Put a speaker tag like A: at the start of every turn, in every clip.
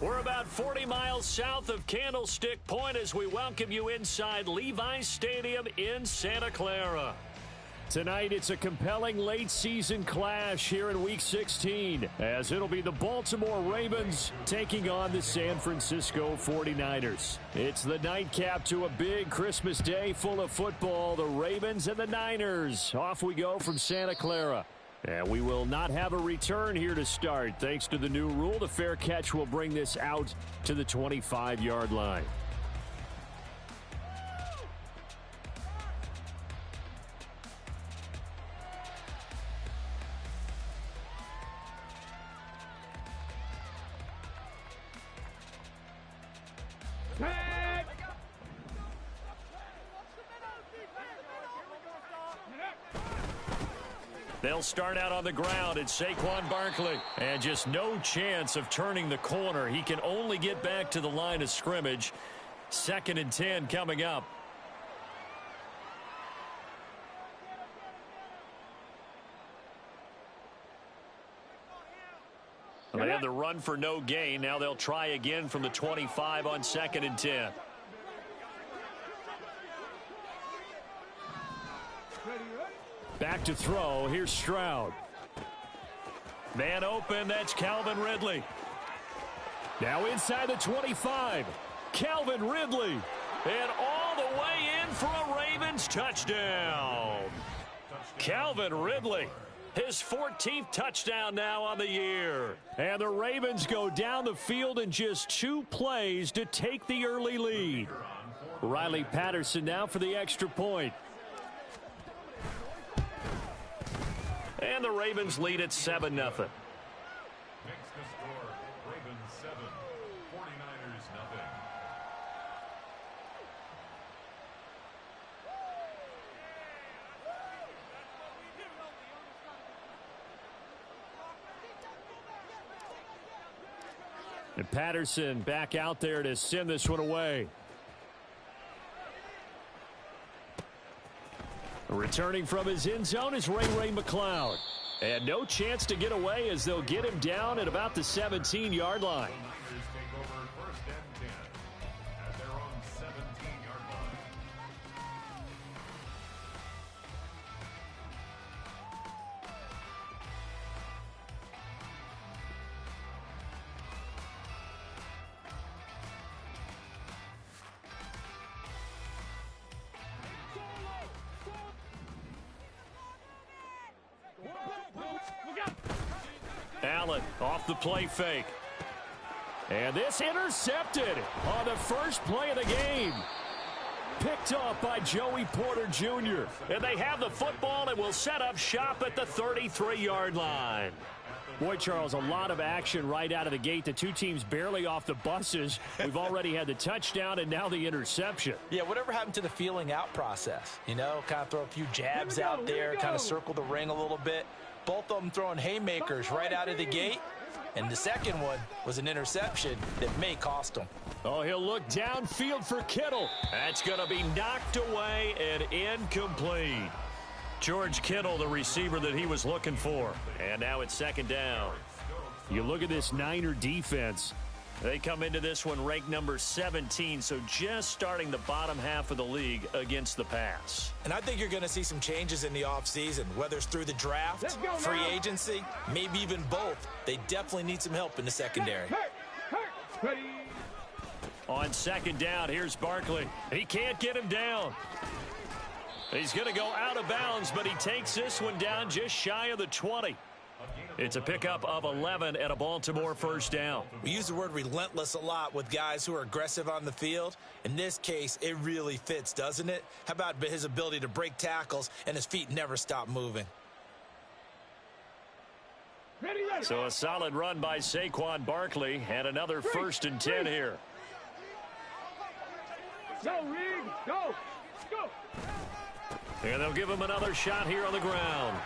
A: We're about 40 miles south of Candlestick Point as we welcome you inside Levi's Stadium in Santa Clara. Tonight, it's a compelling late-season clash here in Week 16, as it'll be the Baltimore Ravens taking on the San Francisco 49ers. It's the nightcap to a big Christmas day full of football. The Ravens and the Niners. Off we go from Santa Clara. And we will not have a return here to start. Thanks to the new rule, the fair catch will bring this out to the 25-yard line. They'll start out on the ground. It's Saquon Barkley. And just no chance of turning the corner. He can only get back to the line of scrimmage. 2nd and 10 coming up. They have the run for no gain. Now they'll try again from the 25 on 2nd and 10. Back to throw. Here's Stroud. Man open. That's Calvin Ridley. Now inside the 25. Calvin Ridley. And all the way in for a Ravens touchdown. Calvin Ridley. His 14th touchdown now on the year. And the Ravens go down the field in just 2 plays to take the early lead. Riley Patterson now for the extra point. And the Ravens lead at 7-0.
B: Makes the score Ravens 7, 49ers nothing.
A: And Patterson back out there to send this one away. Returning from his end zone is Ray McCloud. And no chance to get away as they'll get him down at about the 17-yard line.
B: Niners take over 1st and 10 at their own 17-yard line.
A: Allen off the play fake. And this intercepted on the first play of the game. Picked off by Joey Porter Jr. And they have the football and will set up shop at the 33-yard line. Boy, Charles, a lot of action right out of the gate. The two teams barely off the buses. We've already had the touchdown and now the interception.
C: Yeah, whatever happened to the feeling out process? You know, kind of throw a few jabs out there, kind of circle the ring a little bit. Both of them throwing haymakers right out of the gate. And the second one was an interception that may cost them.
A: Oh, he'll look downfield for Kittle. That's going to be knocked away and incomplete. George Kittle, the receiver that he was looking for. And now it's 2nd down. You look at this Niner defense. They come into this one ranked number 17, so just starting the bottom half of the league against the pass.
C: And I think you're going to see some changes in the offseason, whether it's through the draft, free agency, maybe even both. They definitely need some help in the secondary.
A: On 2nd down, here's Barkley. He can't get him down. He's going to go out of bounds, but he takes this one down just shy of the 20. It's a pickup of 11 and a Baltimore 1st down.
C: We use the word relentless a lot with guys who are aggressive on the field. In this case, it really fits, doesn't it? How about his ability to break tackles and his feet never stop moving?
A: So a solid run by Saquon Barkley and another 1st and 10 here.
D: Go, Reed, go, go.
A: And they'll give him another shot here on the ground.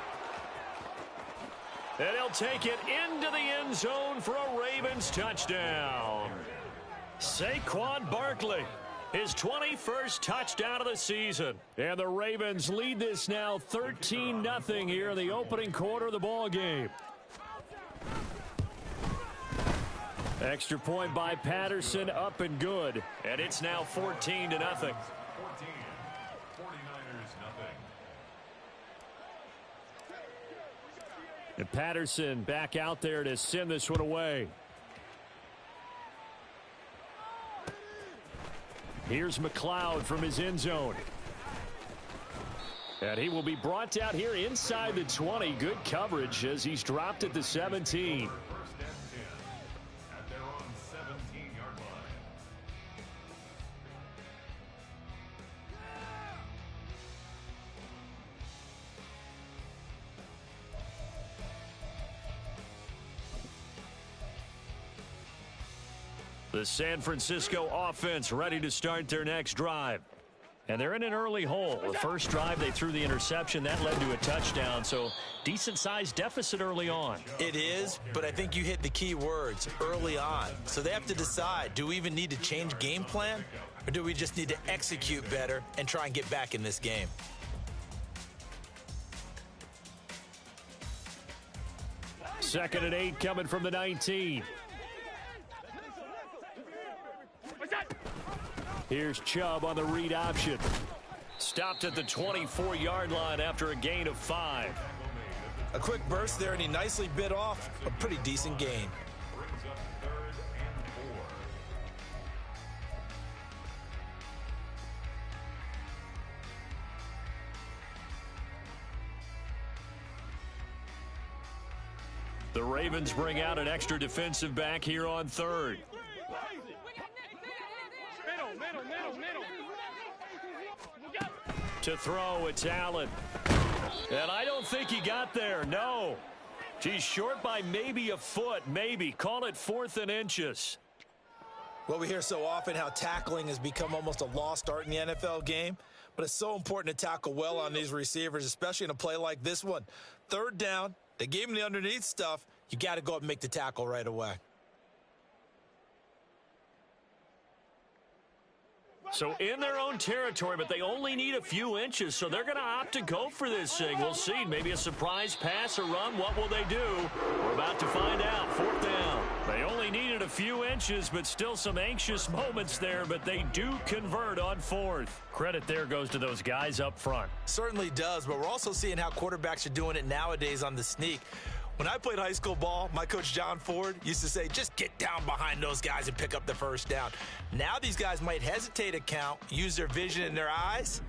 A: And he'll take it into the end zone for a Ravens touchdown. Saquon Barkley, his 21st touchdown of the season. And the Ravens lead this now 13-0 here in the opening quarter of the ball game. Extra point by Patterson, up and good. And it's now 14-0.
B: 14. 49ers nothing.
A: And Patterson back out there to send this one away. Here's McLeod from his end zone. And he will be brought down here inside the 20. Good coverage as he's dropped at the 17.
B: First and 10 at their own 17-yard line.
A: The San Francisco offense ready to start their next drive. And they're in an early hole. The first drive, they threw the interception. That led to a touchdown, so decent-sized deficit early on.
C: It is, but I think you hit the key words, early on. So they have to decide, do we even need to change game plan, or do we just need to execute better and try and get back in this game?
A: Second and 8 coming from the 19. Here's Chubb on the read option. Stopped at the 24-yard line after a gain of 5.
C: A quick burst there, and he nicely bit off a pretty decent gain.
B: Brings up 3rd and 4.
A: The Ravens bring out an extra defensive back here on 3rd. To throw, it's Allen. And I don't think he got there, no. He's short by maybe a foot, maybe. Call it 4th and inches.
C: Well, we hear so often how tackling has become almost a lost art in the NFL game, but it's so important to tackle well on these receivers, especially in a play like this one. 3rd down, they gave him the underneath stuff. You got to go up and make the tackle right away.
A: So in their own territory, but they only need a few inches, so they're going to opt to go for this thing. We'll see. Maybe a surprise pass or run. What will they do? We're about to find out. 4th down. They only needed a few inches, but still some anxious moments there, but they do convert on 4th. Credit there goes to those guys up front.
C: Certainly does, but we're also seeing how quarterbacks are doing it nowadays on the sneak. When I played high school ball, my coach John Ford used to say, just get down behind those guys and pick up the first down. Now these guys might hesitate to count, use their vision in their eyes,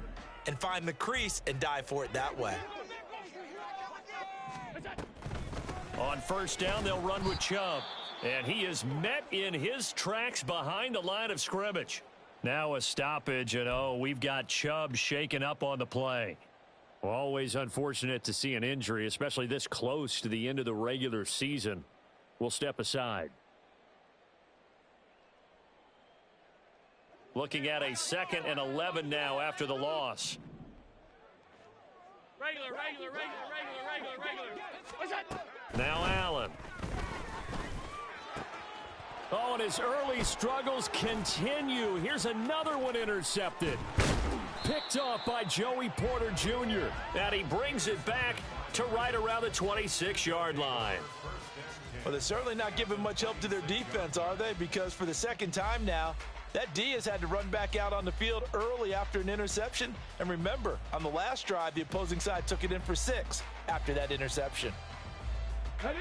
C: and find the crease and dive for it that way.
A: On 1st down, they'll run with Chubb. And he is met in his tracks behind the line of scrimmage. Now a stoppage, and we've got Chubb shaken up on the play. Well, always unfortunate to see an injury, especially this close to the end of the regular season. We'll step aside. Looking at a 2nd and 11 now after the loss.
D: Regular. What's that?
A: Now Allen. Oh, and his early struggles continue. Here's another one intercepted. Picked off by Joey Porter Jr. And he brings it back to right around the 26-yard line.
C: Well, they're certainly not giving much help to their defense, are they? Because for the 2nd time now, that D has had to run back out on the field early after an interception. And remember, on the last drive, the opposing side took it in for 6 after that interception.
D: Ready?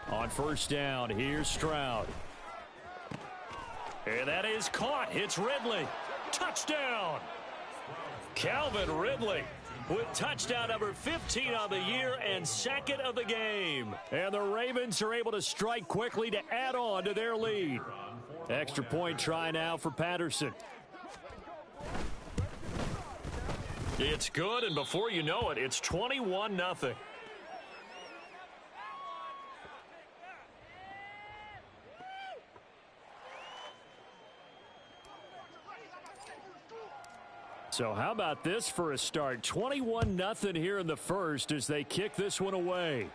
A: On 1st down, here's Stroud. And that is caught. It's Ridley. Touchdown. Calvin Ridley with touchdown number 15 on the year and 2nd of the game. And the Ravens are able to strike quickly to add on to their lead. Extra point try now for Patterson. It's good, and before you know it, it's 21-0. So how about this for a start? 21-0 here in the first as they kick this one away.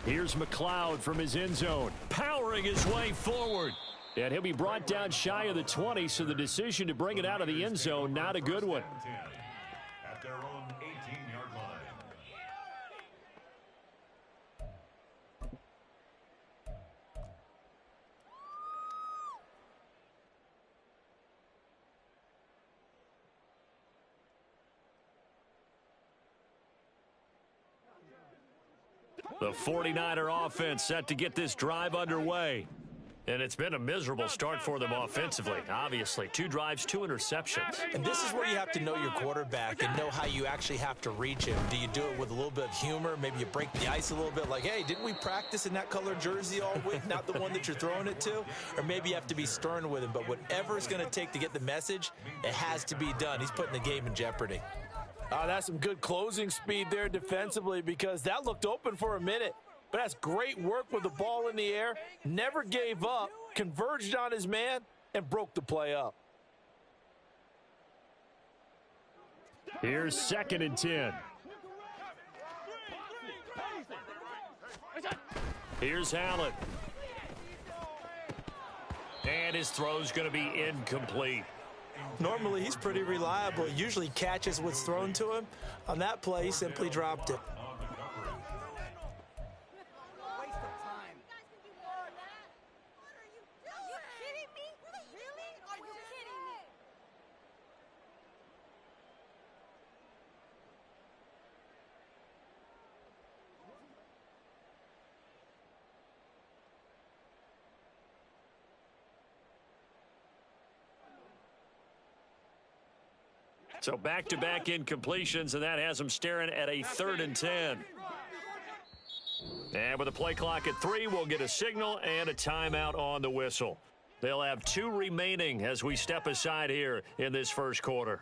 A: Here's McLeod from his end zone, powering his way forward. And he'll be brought down shy of the 20, so the decision to bring it out of the end zone, not a good one.
B: At their own 18-yard line.
A: The 49er offense set to get this drive underway. And it's been a miserable start for them offensively. Obviously, 2 drives, 2 interceptions.
C: And this is where you have to know your quarterback and know how you actually have to reach him. Do you do it with a little bit of humor? Maybe you break the ice a little bit like, hey, didn't we practice in that color jersey all week, not the one that you're throwing it to? Or maybe you have to be stern with him. But whatever it's going to take to get the message, it has to be done. He's putting the game in jeopardy.
E: That's some good closing speed there defensively because that looked open for a minute. But that's great work with the ball in the air. Never gave up, converged on his man, and broke the play up.
A: Here's 2nd and 10. Here's Allen. And his throw's going to be incomplete.
C: Normally, he's pretty reliable. Usually catches what's thrown to him. On that play, he simply dropped it.
A: So back-to-back incompletions, and that has them staring at a 3rd and 10. And with the play clock at 3, we'll get a signal and a timeout on the whistle. They'll have 2 remaining as we step aside here in this first quarter.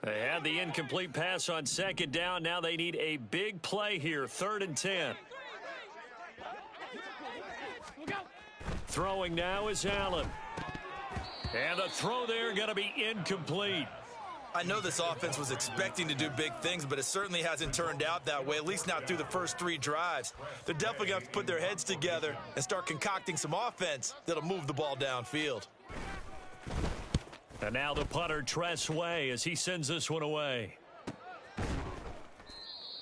A: They had the incomplete pass on 2nd down. Now they need a big play here, 3rd and 10. Throwing now is Allen. And the throw there going to be incomplete.
C: I know this offense was expecting to do big things, but it certainly hasn't turned out that way, at least not through the first 3 drives. They're definitely going to have to put their heads together and start concocting some offense that'll move the ball downfield.
A: And now the punter, Tress Way, as he sends this one away.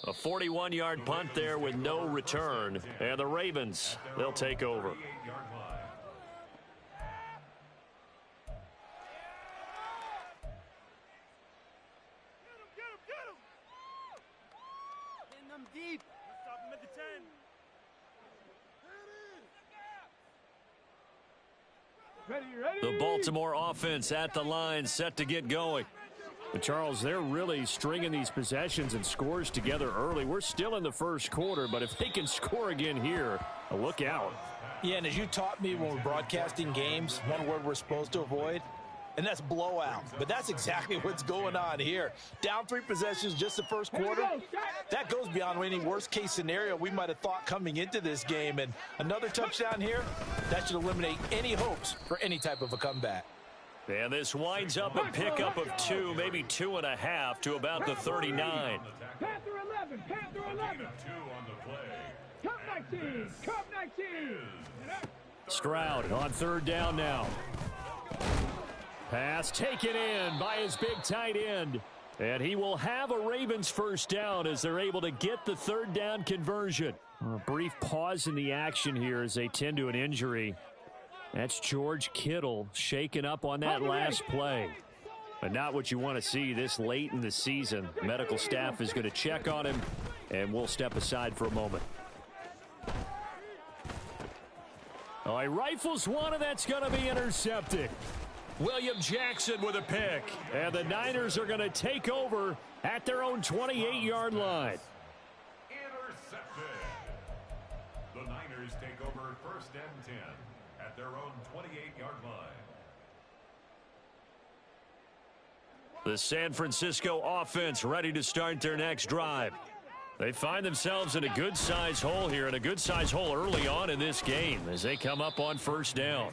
A: A 41-yard punt there with no return. And the Ravens, they'll take over.
D: Getting them deep. Stop them at the 10.
A: The Baltimore offense at the line, set to get going.
F: But Charles, they're really stringing these possessions and scores together early. We're still in the first quarter, but if they can score again here, look out.
E: Yeah, and as you taught me when we're broadcasting games, one word we're supposed to avoid, and that's blowout. But that's exactly what's going on here. Down 3 possessions just the first quarter. That goes beyond any worst-case scenario we might have thought coming into this game. And another touchdown here, that should eliminate any hopes for any type of a comeback.
A: And this winds up a pickup of 2, maybe 2.5 to about the 39.
D: Panther 11, Panther 11.
B: 2 on the play.
D: Cup 19, Cup 19.
A: Stroud on 3rd down now. Pass taken in by his big tight end. And he will have a Ravens first down as they're able to get the 3rd down conversion.
F: A brief pause in the action here as they tend to an injury. That's George Kittle shaken up on that last play. But not what you want to see this late in the season. Medical staff is going to check on him, and we'll step aside for a moment.
A: Oh, he rifles one, and that's going to be intercepted. William Jackson with a pick. And the Niners are going to take over at their own 28-yard line.
B: Intercepted. The Niners take over 1st and 10 at their own 28-yard line.
A: The San Francisco offense ready to start their next drive. They find themselves in a good-sized hole here, and a good-sized hole early on in this game as they come up on 1st down.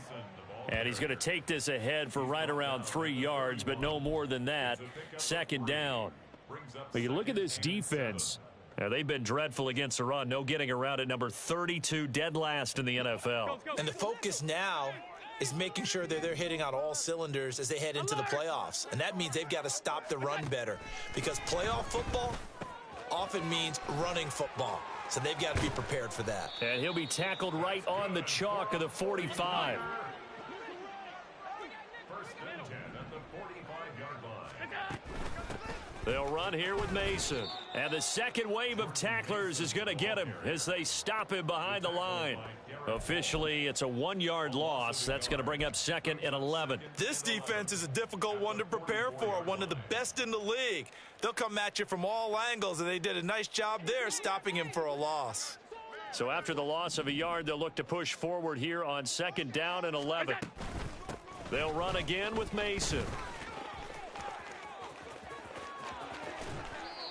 A: And he's going to take this ahead for right around 3 yards, but no more than that. 2nd down.
F: But you look at this defense.
A: They've been dreadful against the run. No getting around at number 32, dead last in the NFL.
C: And the focus now is making sure that they're hitting on all cylinders as they head into the playoffs. And that means they've got to stop the run better. Because playoff football, offense
E: often means running football. So they've got to be prepared for that.
A: And he'll be tackled right on the chalk of the 45.
B: First and 10 at the 45-yard line.
A: They'll run here with Mason. And the second wave of tacklers is going to get him as they stop him behind the line. Officially, it's a 1-yard loss. That's going to bring up second and 11.
E: This defense is a difficult one to prepare for, one of the best in the league. They'll come at you from all angles, and they did a nice job there stopping him for a loss.
A: So after the loss of a yard, they'll look to push forward here on second down and 11. They'll run again with Mason.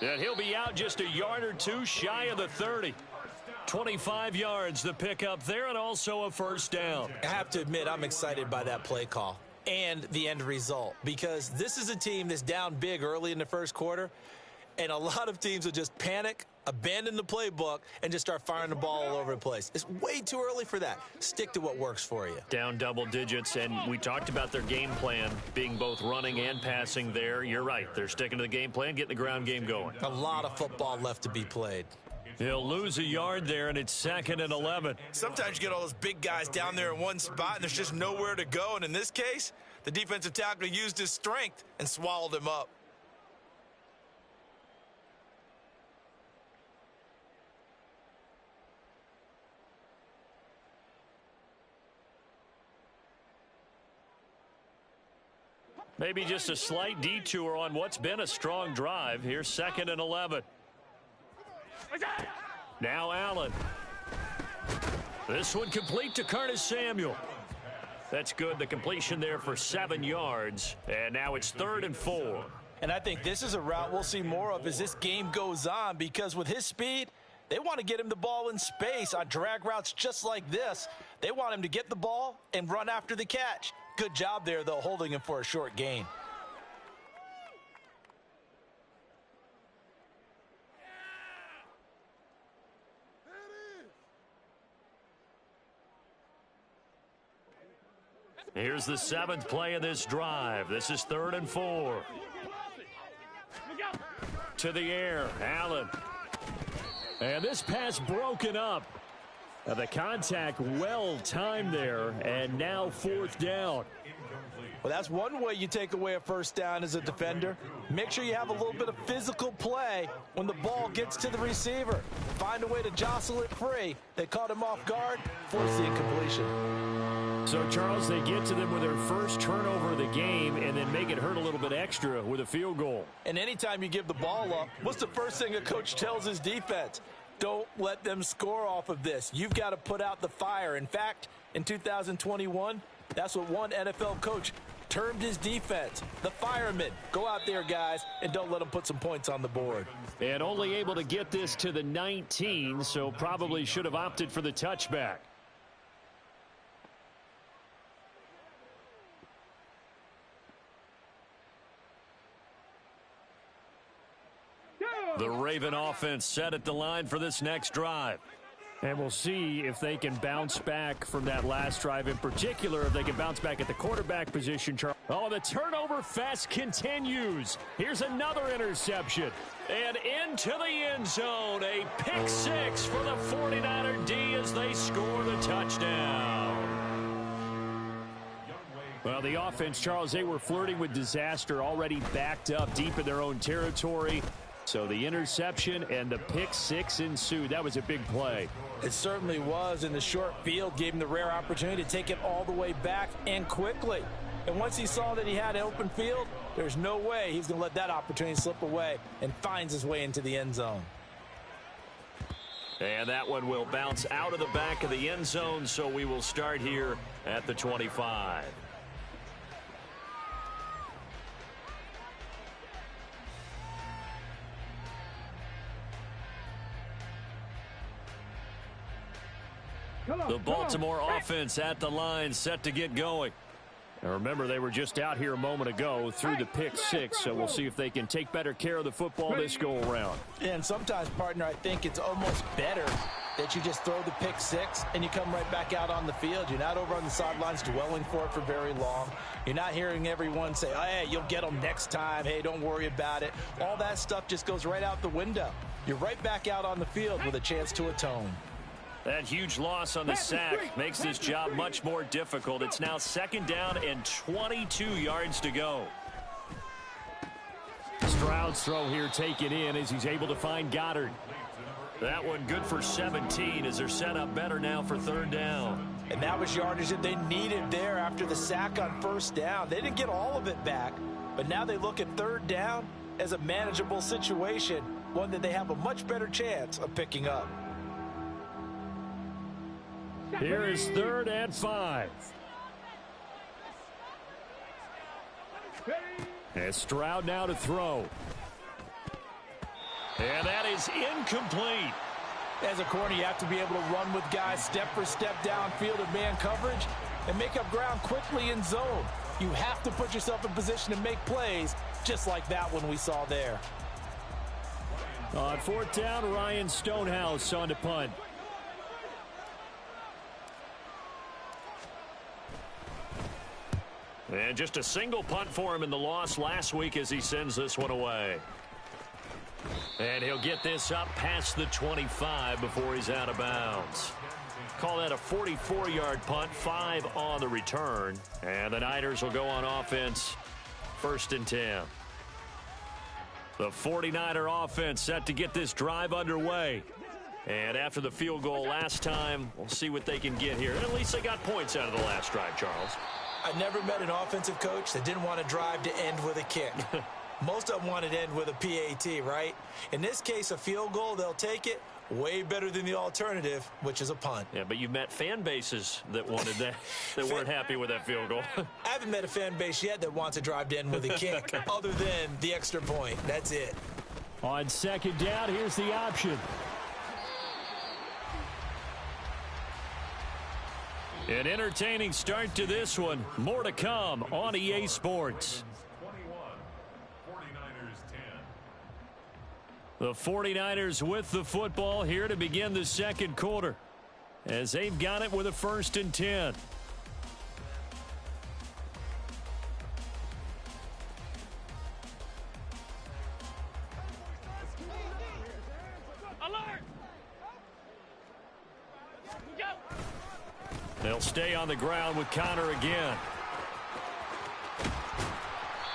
A: And he'll be out just a yard or two shy of the 30. 25 yards the pickup there, and also a first down.
E: I have to admit, I'm excited by that play call and the end result, because this is a team that's down big early in the first quarter, and a lot of teams will just panic, abandon the playbook, and just start firing the ball all over the place. It's way too early for that. Stick to what works for you.
A: Down double digits, and we talked about their game plan being both running and passing there. You're right. They're sticking to the game plan, getting the ground game going.
E: A lot of football left to be played.
A: He'll lose a yard there, and it's second and 11.
E: Sometimes you get all those big guys down there in one spot, and there's just nowhere to go. And in this case, the defensive tackle used his strength and swallowed him up.
A: Maybe just a slight detour on what's been a strong drive. Here's second and 11. Now Allen. This one complete to Curtis Samuel. That's good. The completion there for 7 yards. And now it's 3rd and 4.
E: And I think this is a route we'll see more of as this game goes on, because with his speed, they want to get him the ball in space on drag routes just like this. They want him to get the ball and run after the catch. Good job there, though, holding him for a short gain.
A: Here's the 7th play of this drive. This is 3rd and 4. To the air, Allen. And this pass broken up. The contact well timed there, and now 4th down.
E: Well, that's one way you take away a first down as a defender. Make sure you have a little bit of physical play when the ball gets to the receiver. Find a way to jostle it free. They caught him off guard, force the incompletion.
F: So, Charles, they get to them with their first turnover of the game and then make it hurt a little bit extra with a field goal.
E: And anytime you give the ball up, what's the first thing a coach tells his defense? Don't let them score off of this. You've got to put out the fire. In fact, in 2021, that's what one NFL coach termed his defense, the firemen. Go out there, guys, and don't let them put some points on the board.
F: And only able to get this to the 19, so probably should have opted for the touchback.
A: The Raven offense set at the line for this next drive.
F: And we'll see if they can bounce back from that last drive, in particular, if they can bounce back at the quarterback position, Charles. Oh, the turnover fest continues. Here's another interception. And into the end zone, a pick six for the 49er D as they score the touchdown. Well, the offense, Charles, they were flirting with disaster, already backed up deep in their own territory. So the interception and the pick six ensued. That was a big play.
E: It certainly was, and the short field gave him the rare opportunity to take it all the way back and quickly. And once he saw that he had an open field, there's no way he's going to let that opportunity slip away, and finds his way into the end zone.
A: And that one will bounce out of the back of the end zone, so we will start here at the 25. The Baltimore offense at the line, set to get going.
F: Now remember, they were just out here a moment ago through the pick six, so we'll see if they can take better care of the football this go around.
E: And sometimes, partner, I think it's almost better that you just throw the pick six and you come right back out on the field. You're not over on the sidelines dwelling for it for very long. You're not hearing everyone say, oh, hey, you'll get them next time. Hey, don't worry about it. All that stuff just goes right out the window. You're right back out on the field with a chance to atone.
A: That huge loss on the sack makes this job much more difficult. It's now 2nd down and 22 yards to go.
F: Stroud's throw here taken in as he's able to find Goddard.
A: That one good for 17 as they're set up better now for 3rd down.
E: And that was yardage that they needed there after the sack on 1st down. They didn't get all of it back, but now they look at 3rd down as a manageable situation, one that they have a much better chance of picking up.
F: Here is 3rd and 5. And Stroud now to throw.
A: And that is incomplete.
E: As a corner, you have to be able to run with guys step for step downfield in man coverage and make up ground quickly in zone. You have to put yourself in position to make plays just like that one we saw there.
F: On 4th down, Ryan Stonehouse on to punt.
A: And just a single punt for him in the loss last week as he sends this one away. And he'll get this up past the 25 before he's out of bounds. Call that a 44-yard punt, 5 on the return. And the Niners will go on offense, 1st and 10. The 49er offense set to get this drive underway. And after the field goal last time, we'll see what they can get here. And at least they got points out of the last drive, Charles.
E: I never met an offensive coach that didn't want to drive to end with a kick. Most of them wanted to end with a PAT, right? In this case, a field goal, they'll take it. Way better than the alternative, which is a punt.
A: Yeah, but you've met fan bases that wanted that, that weren't happy with that field goal.
E: I haven't met a fan base yet that wants to drive to end with a kick other than the extra point. That's it.
F: On 2nd down, here's the option. An entertaining start to this one. More to come on EA Sports.
B: 21, 49ers 10.
F: The 49ers with the football here to begin the 2nd quarter as they've got it with a 1st and 10. They'll stay on the ground with Connor again.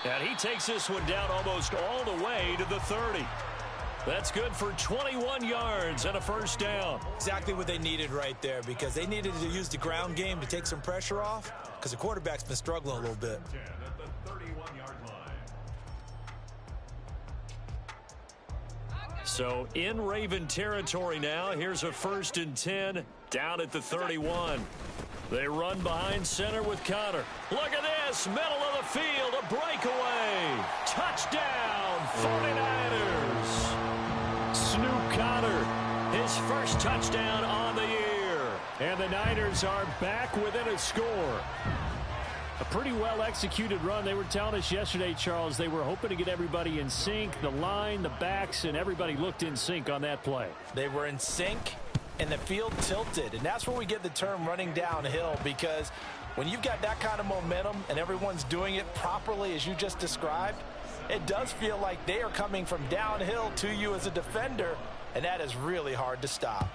F: And he takes this one down almost all the way to the 30. That's good for 21 yards and a 1st down.
E: Exactly what they needed right there, because they needed to use the ground game to take some pressure off, because the quarterback's been struggling a little bit.
B: 10 at the 31-yard line.
A: So in Raven territory now. Here's a 1st and 10 down at the 31. They run behind center with Connor. Look at this, middle of the field, a breakaway. Touchdown, 49ers. Snoop Connor, his first touchdown on the year.
F: And the Niners are back within a score. A pretty well-executed run. They were telling us yesterday, Charles, they were hoping to get everybody in sync. The line, the backs, and everybody looked in sync on that play.
E: They were in sync, and the field tilted. And that's where we get the term running downhill, because when you've got that kind of momentum and everyone's doing it properly as you just described, it does feel like they are coming from downhill to you as a defender, and that is really hard to stop.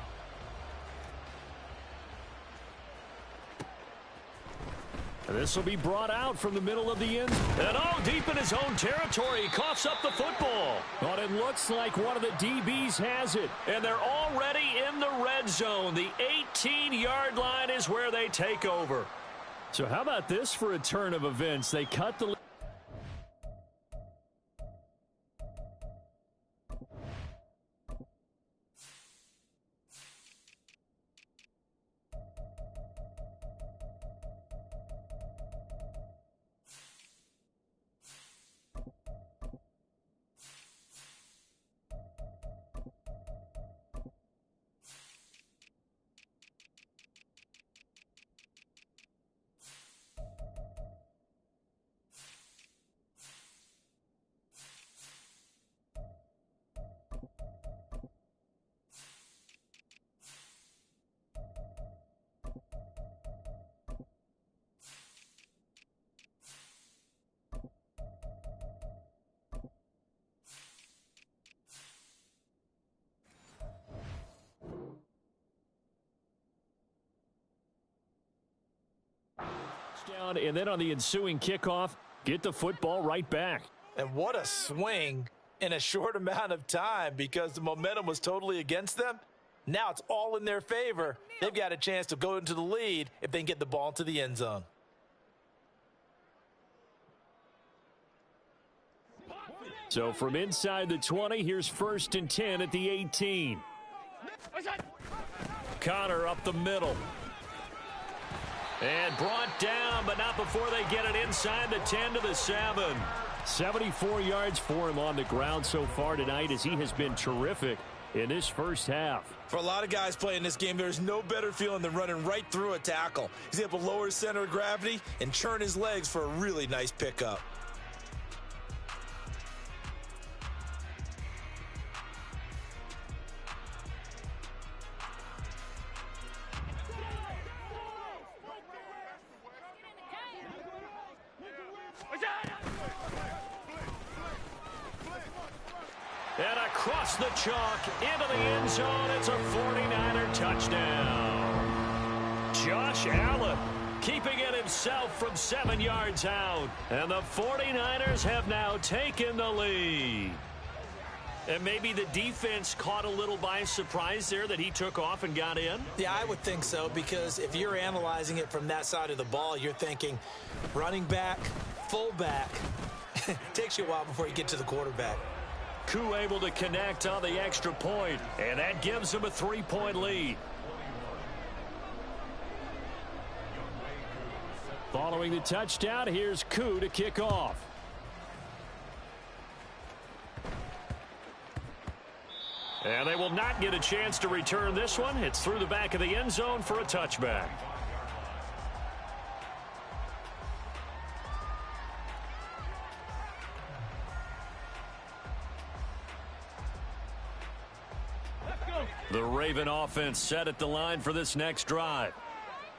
F: This will be brought out from the middle of the end.
A: And deep in his own territory, he coughs up the football.
F: But it looks like one of the DBs has it.
A: And they're already in the red zone. The 18-yard line is where they take over.
F: So how about this for a turn of events? They cut the Touchdown, and then on the ensuing kickoff, get the football right back.
E: And what a swing in a short amount of time because the momentum was totally against them. Now it's all in their favor. They've got a chance to go into the lead if they can get the ball into the end zone.
F: So from inside the 20, here's 1st and 10 at the 18. Connor up the middle. And brought down, but not before they get it inside the 10 to the 7. 74 yards for him on the ground so far tonight as he has been terrific in this first half.
E: For a lot of guys playing this game, there's no better feeling than running right through a tackle. He's able to lower his center of gravity and churn his legs for a really nice pickup.
A: And across the chalk into the end zone. It's a 49er touchdown. Josh Allen keeping it himself from 7 yards out. And the 49ers have now taken the lead. And maybe the defense caught a little by surprise there that he took off and got in?
E: Yeah, I would think so, because if you're analyzing it from that side of the ball, you're thinking running back, fullback. It takes you a while before you get to the quarterback.
A: Koo able to connect on the extra point, and that gives him a 3-point lead.
F: Following the touchdown, here's Koo to kick off. And they will not get a chance to return this one. It's through the back of the end zone for a touchback. The Raven offense set at the line for this next drive.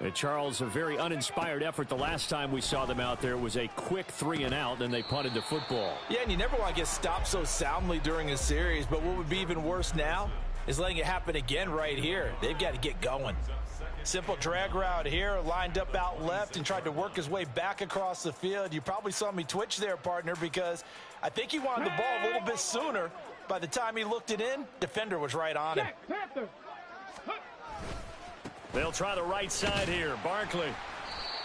F: And Charles, a very uninspired effort the last time we saw them out there. It was a quick 3-and-out, and they punted the football.
E: Yeah, and you never want to get stopped so soundly during a series, but what would be even worse now is letting it happen again right here. They've got to get going. Simple drag route here, lined up out left and tried to work his way back across the field. You probably saw me twitch there, partner, because I think he wanted the ball a little bit sooner. By the time he looked it in, defender was right on him.
A: They'll try the right side here. Barkley.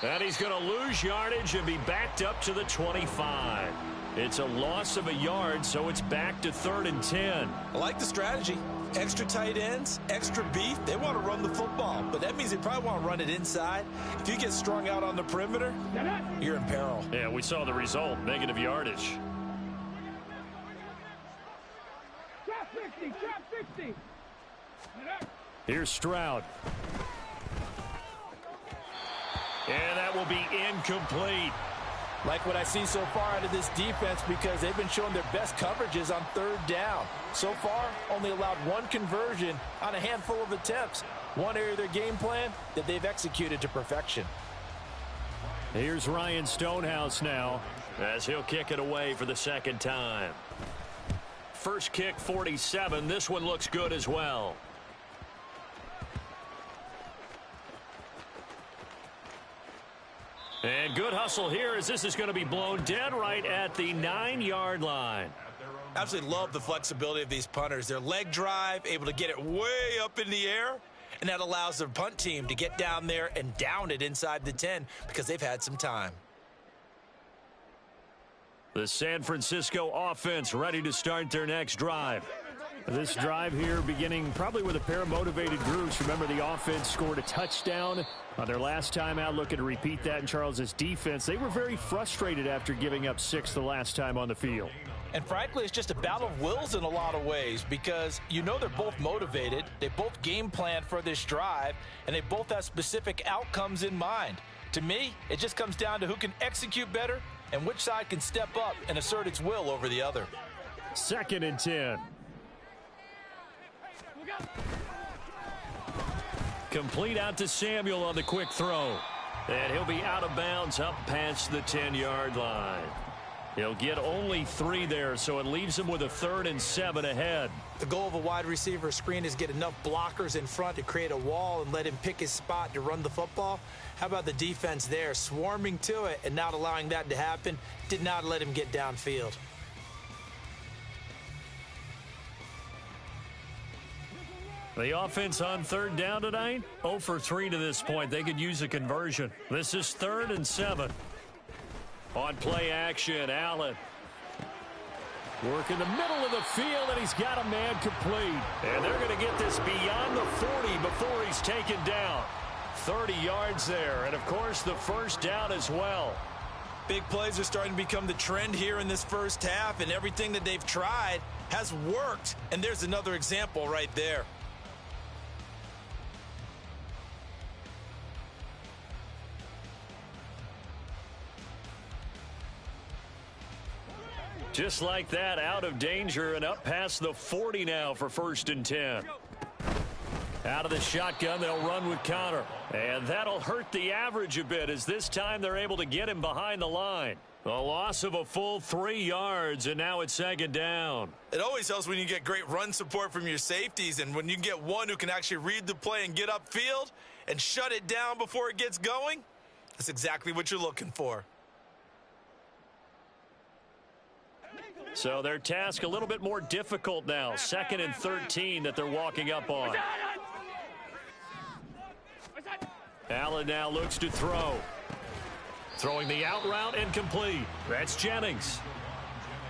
A: And he's going to lose yardage and be backed up to the 25. It's a loss of a yard, so it's back to 3rd and 10.
E: I like the strategy. Extra tight ends, extra beef. They want to run the football, but that means they probably want to run it inside. If you get strung out on the perimeter, you're in peril.
A: Yeah, we saw the result. Negative yardage.
D: Trap 60, trap 60.
F: Here's Stroud.
A: And that will be incomplete.
E: Like what I see so far out of this defense, because they've been showing their best coverages on 3rd down. So far, only allowed 1 conversion on a handful of attempts. One area of their game plan that they've executed to perfection.
F: Here's Ryan Stonehouse now,
A: as he'll kick it away for the 2nd time. First kick, 47. This one looks good as well. And good hustle here as this is going to be blown dead right at the 9-yard line.
E: Absolutely love the flexibility of these punters. Their leg drive, able to get it way up in the air, and that allows their punt team to get down there and down it inside the 10 because they've had some time.
A: The San Francisco offense ready to start their next drive.
F: This drive here beginning probably with a pair of motivated groups. Remember, the offense scored a touchdown on their last time out. Looking to repeat that in Charles's defense. They were very frustrated after giving up 6 the last time on the field.
E: And frankly, it's just a battle of wills in a lot of ways because you know they're both motivated. They both game plan for this drive, and they both have specific outcomes in mind. To me, it just comes down to who can execute better and which side can step up and assert its will over the other.
F: 2nd and 10.
A: Complete out to Samuel on the quick throw. And he'll be out of bounds up past the 10-yard line. He'll get only 3 there, so it leaves him with a 3rd and 7 ahead.
E: The goal of a wide receiver screen is get enough blockers in front to create a wall and let him pick his spot to run the football. How about the defense there, swarming to it and not allowing that to happen? Did not let him get downfield.
A: The offense on 3rd down tonight, 0 for 3 to this point. They could use a conversion. This is 3rd and 7. On play action, Allen. Work in the middle of the field, and he's got a man complete. And they're going to get this beyond the 40 before he's taken down. 30 yards there, and of course the first down as well.
E: Big plays are starting to become the trend here in this first half, and everything that they've tried has worked. And there's another example right there.
A: Just like that, out of danger and up past the 40 now for 1st and 10. Out of the shotgun, they'll run with Conner. And that'll hurt the average a bit as this time they're able to get him behind the line. A loss of a full 3 yards, and now it's 2nd down.
E: It always helps when you get great run support from your safeties, and when you get one who can actually read the play and get upfield and shut it down before it gets going, that's exactly what you're looking for.
A: So their task a little bit more difficult now. 2nd and 13 that they're walking up on. Allen now looks to throw. Throwing the out route incomplete. That's Jennings.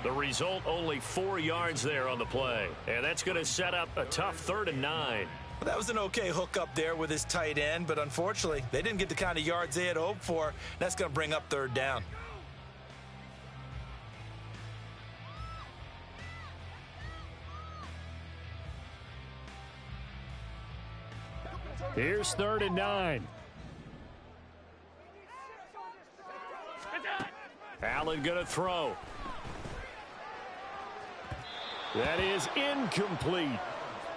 A: The result, only 4 yards there on the play. And that's going to set up a tough 3rd and 9.
E: Well, that was an okay hook up there with his tight end, but unfortunately, they didn't get the kind of yards they had hoped for. That's going to bring up 3rd down.
A: Here's 3rd and 9. Allen going to throw. That is incomplete.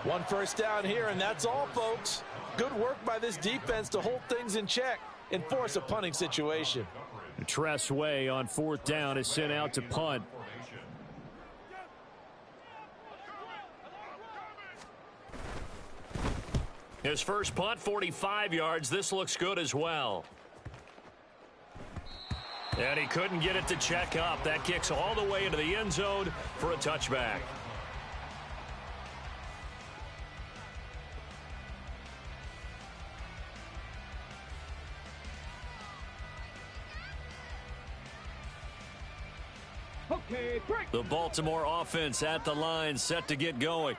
E: 1 first down here, and that's all, folks. Good work by this defense to hold things in check and force a punting situation.
A: Tress Way on 4th down is sent out to punt. His first punt, 45 yards. This looks good as well. And he couldn't get it to check up. That kicks all the way into the end zone for a touchback.
D: Okay, break.
A: The Baltimore offense at the line, set to get going.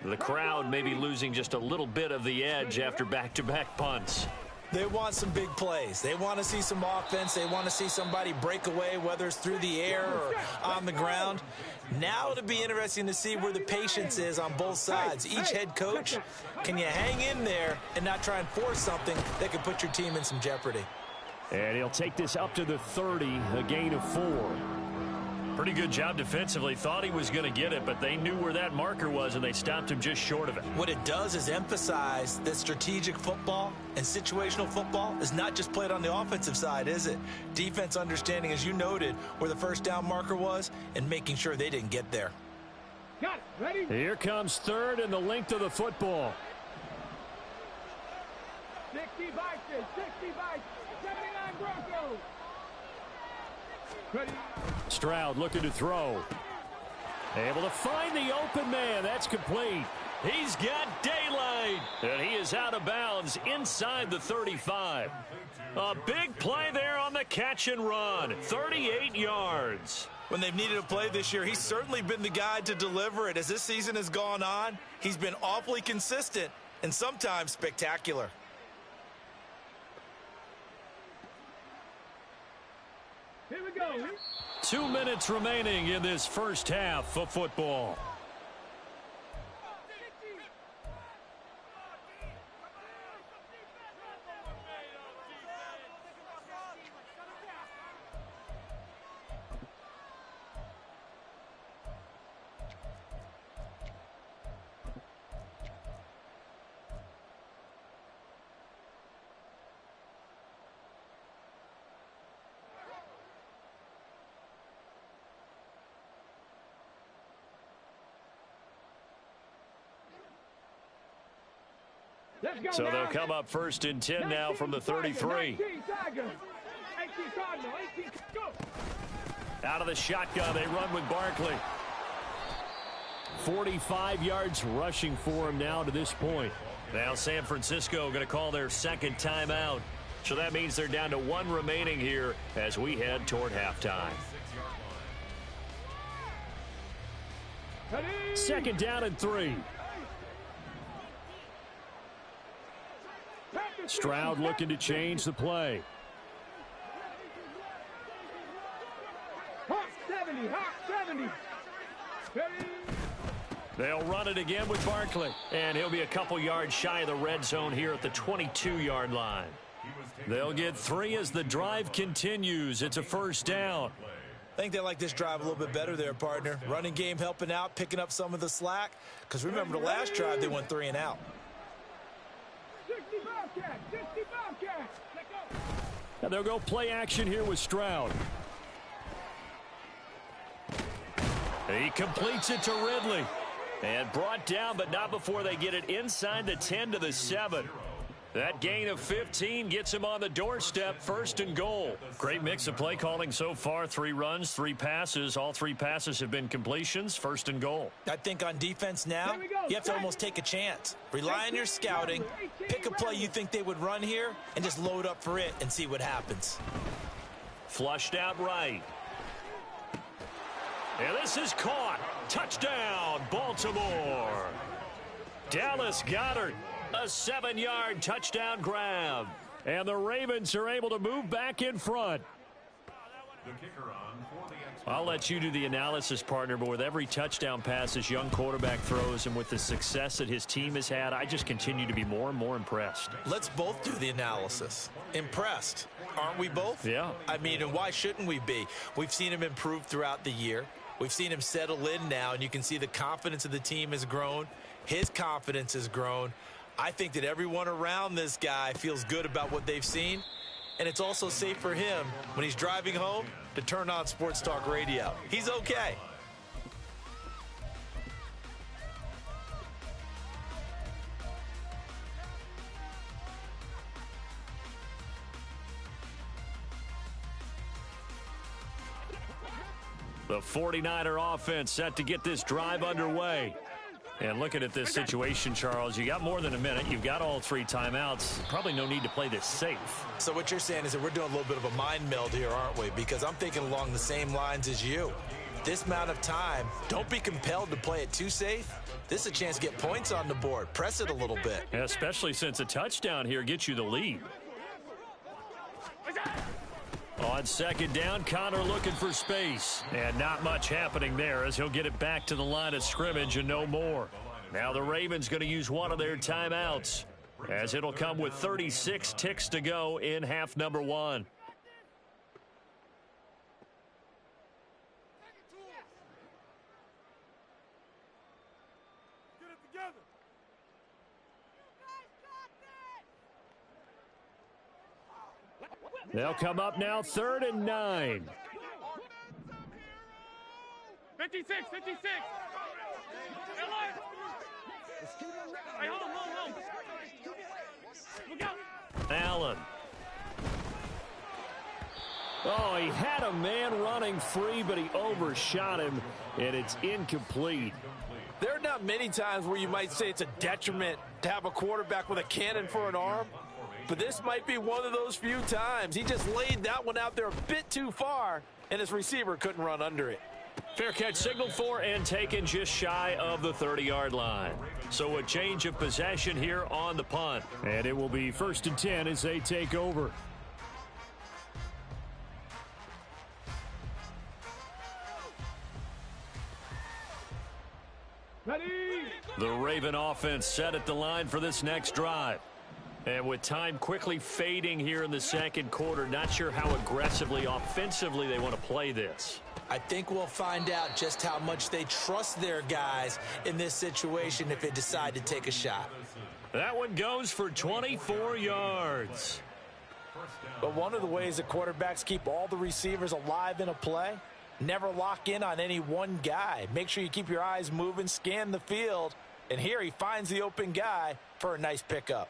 A: The crowd may be losing just a little bit of the edge after back-to-back punts.
E: They want some big plays. They want to see some offense. They want to see somebody break away, whether it's through the air or on the ground. Now it'll be interesting to see where the patience is on both sides. Each head coach, can you hang in there and not try and force something that could put your team in some jeopardy?
A: And he'll take this up to the 30, a gain of 4. Pretty good job defensively. Thought he was going to get it, but they knew where that marker was, and they stopped him just short of it.
E: What it does is emphasize that strategic football and situational football is not just played on the offensive side, is it? Defense understanding, as you noted, where the first down marker was and making sure they didn't get there.
D: Got it. Ready?
A: Here comes 3rd and the length of the football.
D: 60 Vikings, 60 Vikings, 79 Broncos. Ready?
A: Stroud looking to throw. Able to find the open man. That's complete. He's got daylight. And he is out of bounds inside the 35. A big play there on the catch and run. 38 yards.
E: When they've needed a play this year, he's certainly been the guy to deliver it. As this season has gone on, he's been awfully consistent and sometimes spectacular.
D: Here we go.
A: 2 minutes remaining in this first half of football. So they'll come up first and 10 now from the 33. Out of the shotgun, they run with Barkley. 45 yards rushing for him now to this point. Now San Francisco going to call their second timeout. So that means they're down to one remaining here as we head toward halftime. Second down and 3. Stroud looking to change the play.
D: Hawk 70, Hawk 70.
A: They'll run it again with Barkley. And he'll be a couple yards shy of the red zone here at the 22-yard line. They'll get 3 as the drive continues. It's a first down.
E: I think they like this drive a little bit better there, partner. Running game helping out, picking up some of the slack. Because remember the last drive, they went 3 and out.
D: 60 Bobcat, 60 Bobcat. Let go.
A: Now they'll go play action here with Stroud. He completes it to Ridley. And brought down, but not before they get it inside the 10 to the 7. That gain of 15 gets him on the doorstep, first and goal. Great mix of play calling so far. 3 runs, 3 passes. All 3 passes have been completions, first and goal.
E: I think on defense now, you have to almost take a chance. Rely on your scouting, pick a play you think they would run here, and just load up for it and see what happens.
A: Flushed out right. And this is caught. Touchdown, Baltimore. Dallas Goedert. A 7-yard touchdown grab. And the Ravens are able to move back in front.
B: The kicker on for the
A: I'll let you do the analysis, partner, but with every touchdown pass this young quarterback throws and with the success that his team has had, I just continue to be more and more impressed.
E: Let's both do the analysis. Impressed. Aren't we both?
A: Yeah.
E: I mean, and why shouldn't we be? We've seen him improve throughout the year. We've seen him settle in now, and you can see the confidence of the team has grown. His confidence has grown. I think that everyone around this guy feels good about what they've seen, and it's also safe for him when he's driving home to turn on Sports Talk Radio. He's okay.
A: The 49er offense set to get this drive underway. And looking at this situation, Charles, you got more than a minute. You've got all 3 timeouts. Probably no need to play this safe.
E: So what you're saying is that we're doing a little bit of a mind meld here, aren't we? Because I'm thinking along the same lines as you. This amount of time, don't be compelled to play it too safe. This is a chance to get points on the board. Press it a little bit.
A: Especially since a touchdown here gets you the lead. On second down, Connor looking for space. And not much happening there as he'll get it back to the line of scrimmage and no more. Now the Ravens going to use one of their timeouts as it'll come with 36 ticks to go in half number 1. They'll come up now, 3rd and 9.
D: 56. Hey, hold. Look out.
A: Allen. Oh, he had a man running free, but he overshot him, and it's incomplete.
E: There are not many times where you might say it's a detriment to have a quarterback with a cannon for an arm. But this might be one of those few times. He just laid that one out there a bit too far, and his receiver couldn't run under it.
A: Fair catch signaled for and taken just shy of the 30-yard line. So a change of possession here on the punt. And it will be 1st and 10 as they take over.
D: Ready.
A: The Raven offense set at the line for this next drive. And with time quickly fading here in the second quarter, not sure how aggressively, offensively they want to play this.
E: I think we'll find out just how much they trust their guys in this situation if they decide to take a shot.
A: That one goes for 24 yards.
E: But one of the ways that quarterbacks keep all the receivers alive in a play, never lock in on any one guy. Make sure you keep your eyes moving, scan the field, And here he finds the open guy for a nice pickup.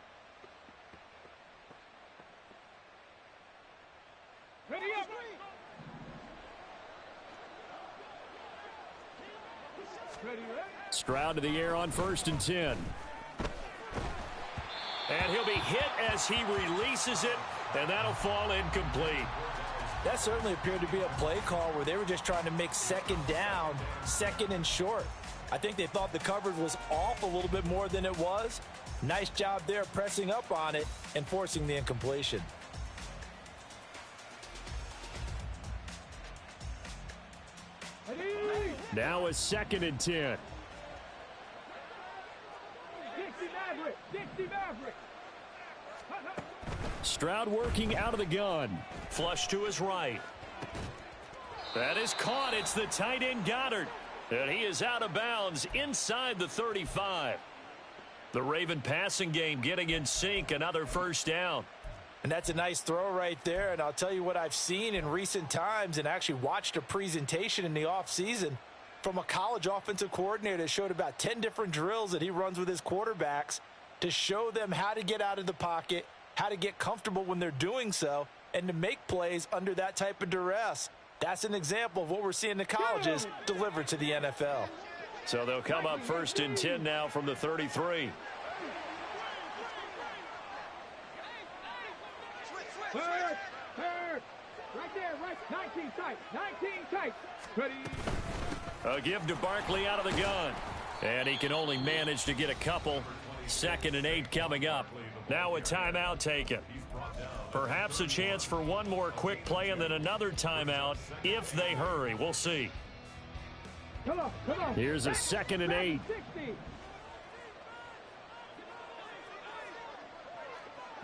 D: Ready up. Ready, ready.
A: Stroud to the air on 1st and 10. And he'll be hit as he releases it, and that'll fall incomplete.
E: That certainly appeared to be a play call where they were just trying to make second down, second and short. I think they thought the coverage was off a little bit more than it was. Nice job there pressing up on it and forcing the incompletion.
A: Now a 2nd and 10.
D: Dixie Maverick.
A: Stroud working out of the gun. Flush to his right. That is caught. It's the tight end Goddard. And he is out of bounds inside the 35. The Raven passing game getting in sync. Another 1st down.
E: And that's a nice throw right there. And I'll tell you what I've seen in recent times and actually watched a presentation in the offseason from a college offensive coordinator that showed about 10 different drills that he runs with his quarterbacks to show them how to get out of the pocket, how to get comfortable when they're doing so, and to make plays under that type of duress. That's an example of what we're seeing in the colleges delivered to the NFL.
A: So they'll come up 1st and 10 now from the 33.
D: Third. Right there, right. 19 tight. 19 tight. Ready.
A: A give to Barkley out of the gun. And he can only manage to get a couple. 2nd and 8 coming up. Now a timeout taken. Perhaps a chance for one more quick play and then another timeout if they hurry. We'll see.
D: Come on.
A: Here's a 2nd and 8.
D: 60.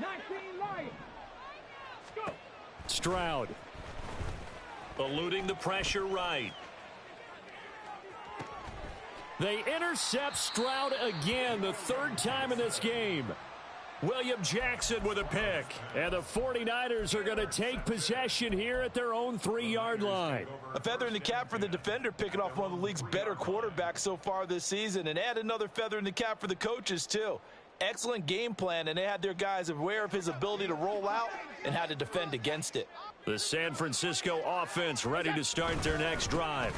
D: 19 Lions. Go.
A: Stroud. Eluding the pressure right. They intercept Stroud again, the 3rd time in this game. William Jackson with a pick. And the 49ers are going to take possession here at their own 3-yard line.
E: A feather in the cap for the defender, picking off one of the league's better quarterbacks so far this season. And add another feather in the cap for the coaches, too. Excellent game plan, and they had their guys aware of his ability to roll out and how to defend against it.
A: The San Francisco offense ready to start their next drive.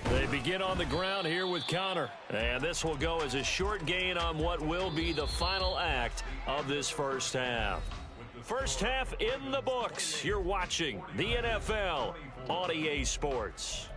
A: They begin on the ground here with Connor. And this will go as a short gain on what will be the final act of this first half. First half in the books. You're watching the NFL on EA Sports.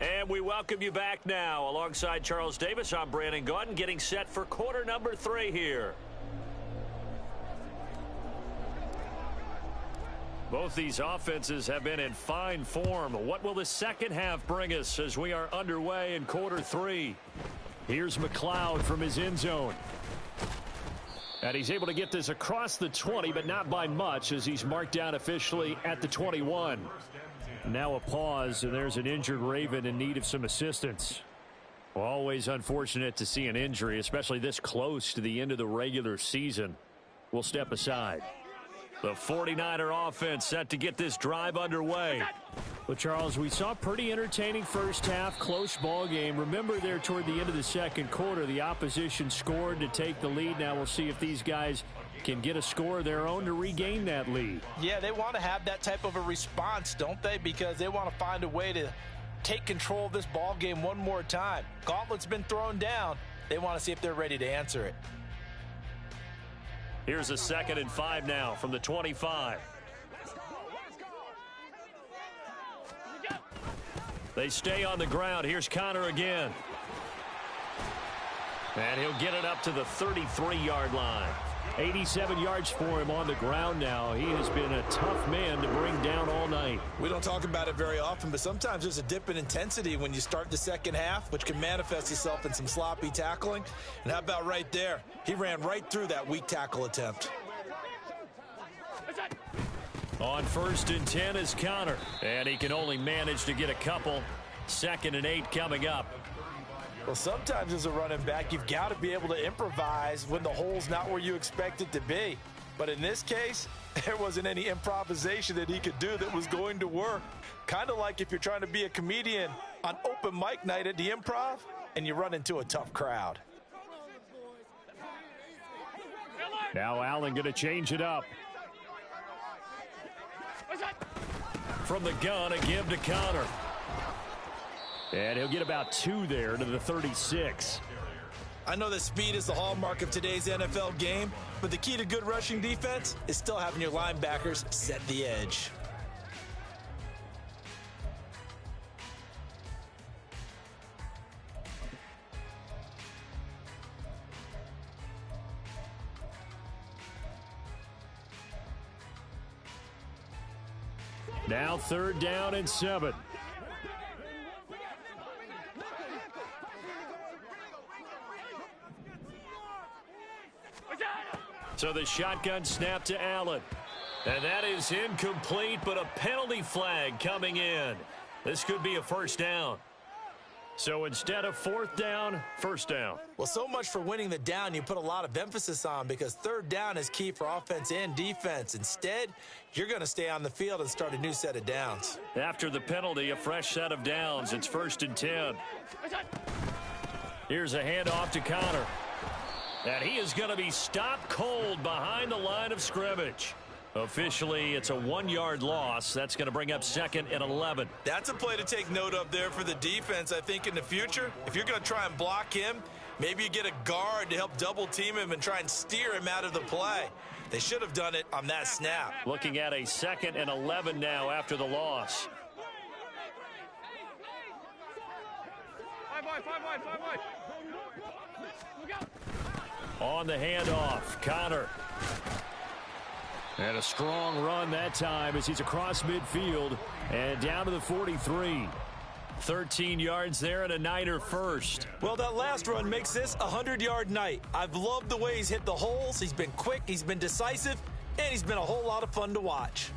A: And we welcome you back now. Alongside Charles Davis, I'm Brandon Gaudin, getting set for quarter number 3 here. Both these offenses have been in fine form. What will the second half bring us as we are underway in quarter 3? Here's McLeod from his end zone. And he's able to get this across the 20, but not by much as he's marked down officially at the 21. Now a pause, and there's an injured Raven in need of some assistance. Always unfortunate to see an injury, especially this close to the end of the regular season. We'll step aside. The 49er offense set to get this drive underway. Well, Charles, we saw a pretty entertaining first half, close ball game. Remember there toward the end of the second quarter, the opposition scored to take the lead. Now we'll see if these guys can get a score of their own to regain that lead.
E: Yeah, they want to have that type of a response, don't they? Because they want to find a way to take control of this ball game one more time. Gauntlet's been thrown down. They want to see if they're ready to answer it.
A: Here's a 2nd and 5 now from the 25. They stay on the ground. Here's Connor again. And he'll get it up to the 33-yard line.
F: 87 yards for him on the ground now. He has been a tough man to bring down all night.
E: We don't talk about it very often, but sometimes there's a dip in intensity when you start the second half, which can manifest itself in some sloppy tackling. And how about right there? He ran right through that weak tackle attempt.
A: On 1st and 10 is Connor. And he can only manage to get a couple. 2nd and 8 coming up.
E: Well, sometimes as a running back, you've got to be able to improvise when the hole's not where you expect it to be. But in this case, there wasn't any improvisation that he could do that was going to work. Kind of like if you're trying to be a comedian on open mic night at the Improv and you run into a tough crowd.
F: Now Allen going to change it up.
A: From the gun, a give to Connor.
F: And he'll get about 2 there to the 36.
E: I know that speed is the hallmark of today's NFL game, but the key to good rushing defense is still having your linebackers set the edge.
F: Now 3rd down and 7.
A: So the shotgun snap to Allen. And that is incomplete, but a penalty flag coming in. This could be a 1st down. So instead of 4th down, 1st down.
E: Well, so much for winning the down you put a lot of emphasis on, because 3rd down is key for offense and defense. Instead, you're going to stay on the field and start a new set of downs.
A: After the penalty, a fresh set of downs. It's 1st and 10. Here's a handoff to Connor. And he is going to be stopped cold behind the line of scrimmage. Officially, it's a 1-yard loss. That's going to bring up 2nd and 11.
E: That's a play to take note of there for the defense, I think, in the future. If you're going to try and block him, maybe you get a guard to help double-team him and try and steer him out of the play. They should have done it on that snap.
A: Looking at a 2nd and 11 now after the loss.
D: 5 wide. Look out.
A: On the handoff, Connor.
F: And a strong run that time as he's across midfield and down to the 43.
A: 13 yards there and a Niner first.
E: Well, that last run makes this a 100-yard night. I've loved the way he's hit the holes. He's been quick, he's been decisive, and he's been a whole lot of fun to watch.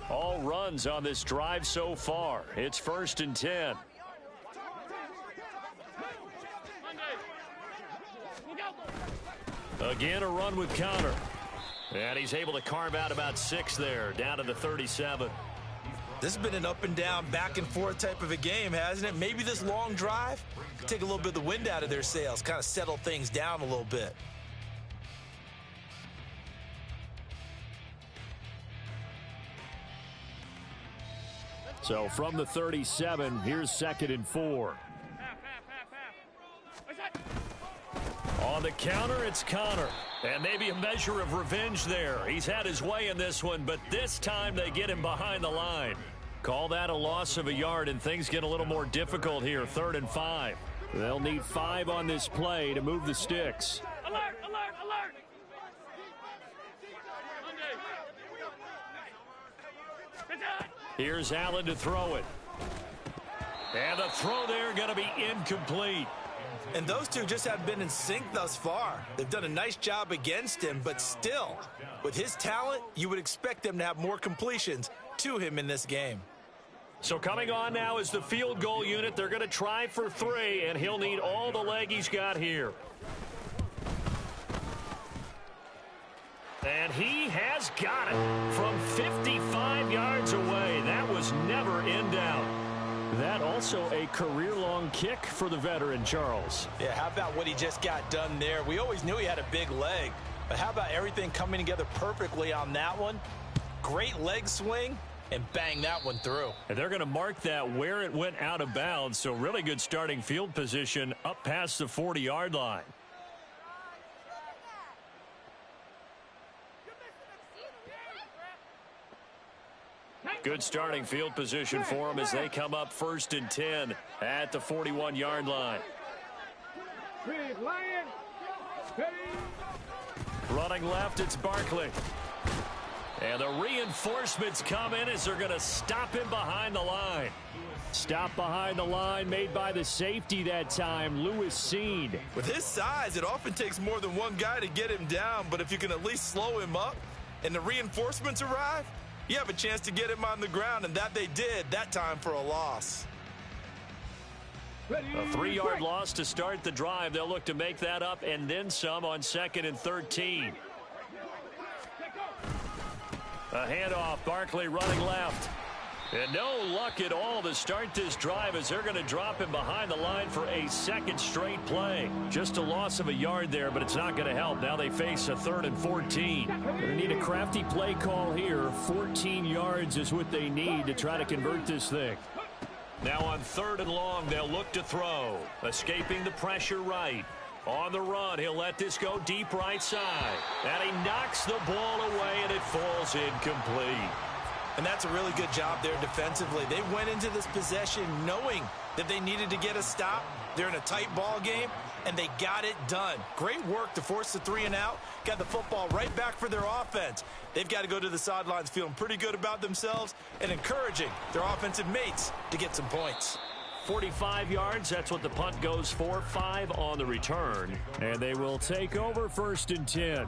A: All runs on this drive so far. It's 1st and 10. Again, a run with Connor. And he's able to carve out about 6 there, down to the 37.
E: This has been an up and down, back and forth type of a game, hasn't it? Maybe this long drive could take a little bit of the wind out of their sails, kind of settle things down a little bit.
F: So from the 37, here's 2nd and 4.
A: On the counter, it's Connor. And maybe a measure of revenge there. He's had his way in this one, but this time they get him behind the line. Call that a loss of a yard, and things get a little more difficult here. 3rd and 5.
F: They'll need 5 on this play to move the sticks.
D: Alert!
A: Here's Allen to throw it. And the throw there going to be incomplete.
E: And those two just haven't been in sync thus far. They've done a nice job against him, but still, with his talent, you would expect them to have more completions to him in this game.
A: So coming on now is the field goal unit. They're going to try for 3, and he'll need all the leg he's got here. And he has got it from 55 yards away. That was never in doubt.
F: That also a career-long kick for the veteran, Charles.
E: Yeah, how about what he just got done there? We always knew he had a big leg, but how about everything coming together perfectly on that one? Great leg swing, and bang that one through.
A: And they're going to mark that where it went out of bounds, so really good starting field position up past the 40-yard line. Good starting field position for them as they come up 1st and 10 at the 41-yard line.
D: Red Lion. Ready.
A: Running left, it's Barkley. And the reinforcements come in as they're going to stop him behind the line.
F: Stop behind the line made by the safety that time, Lewis Cine.
E: With his size, it often takes more than one guy to get him down, but if you can at least slow him up and the reinforcements arrive, you have a chance to get him on the ground, and that they did, that time for a loss.
A: A 3-yard loss to start the drive. They'll look to make that up and then some on 2nd and 13. A handoff, Barkley running left. And no luck at all to start this drive as they're going to drop him behind the line for a second straight play. Just a loss of a yard there, but it's not going to help. Now they face a 3rd and 14.
F: Going to need a crafty play call here. 14 yards is what they need to try to convert this thing.
A: Now on 3rd and long, they'll look to throw. Escaping the pressure right. On the run, he'll let this go deep right side. And he knocks the ball away, and it falls incomplete.
E: And that's a really good job there defensively. They went into this possession knowing that they needed to get a stop. They're in a tight ball game, and they got it done. Great work to force the 3 and out. Got the football right back for their offense. They've got to go to the sidelines feeling pretty good about themselves and encouraging their offensive mates to get some points.
A: 45 yards, that's what the punt goes for. 5 on the return.
F: And they will take over 1st and 10.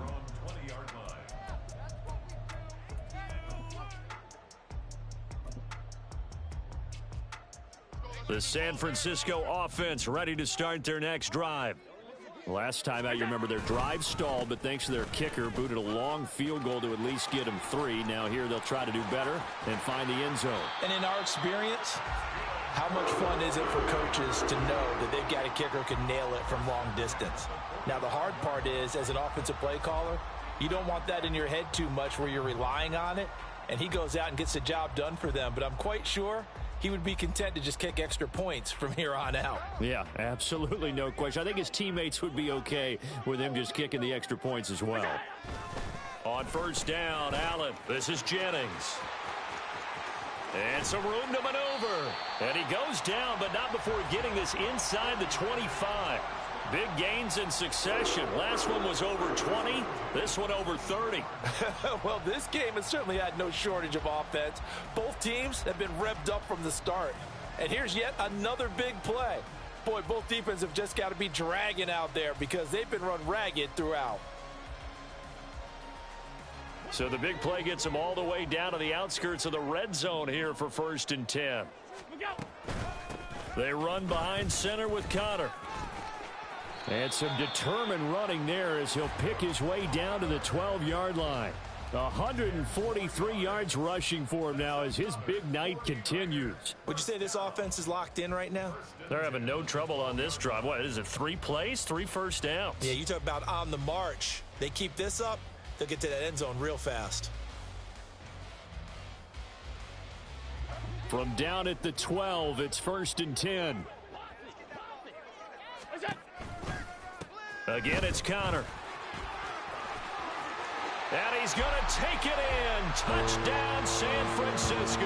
A: The San Francisco offense ready to start their next drive.
F: Last time out, you remember their drive stalled, but thanks to their kicker, booted a long field goal to at least get them 3. Now here they'll try to do better and find the end zone.
E: And in our experience, how much fun is it for coaches to know that they've got a kicker who can nail it from long distance? Now the hard part is, as an offensive play caller, you don't want that in your head too much where you're relying on it, and he goes out and gets the job done for them. But I'm quite sure he would be content to just kick extra points from here on out.
F: Yeah, absolutely no question. I think his teammates would be okay with him just kicking the extra points as well.
A: On 1st down, Allen. This is Jennings. And some room to maneuver. And he goes down, but not before getting this inside the 25. Big gains in succession. Last one was over 20. This one over 30.
E: Well, this game has certainly had no shortage of offense. Both teams have been revved up from the start. And here's yet another big play. Boy, both defenses have just got to be dragging out there because they've been run ragged throughout.
A: So the big play gets them all the way down to the outskirts of the red zone here for 1st and 10. They run behind center with Connor.
F: And some determined running there as he'll pick his way down to the 12-yard line. 143 yards rushing for him now as his big night continues.
E: Would you say this offense is locked in right now?
A: They're having no trouble on this drive. What is it, 3 plays, 3 first downs?
E: Yeah, you talk about on the march. They keep this up, they'll get to that end zone real fast.
F: From down at the 12, it's 1st and 10.
A: Again, it's Connor. And he's going to take it in. Touchdown, San Francisco.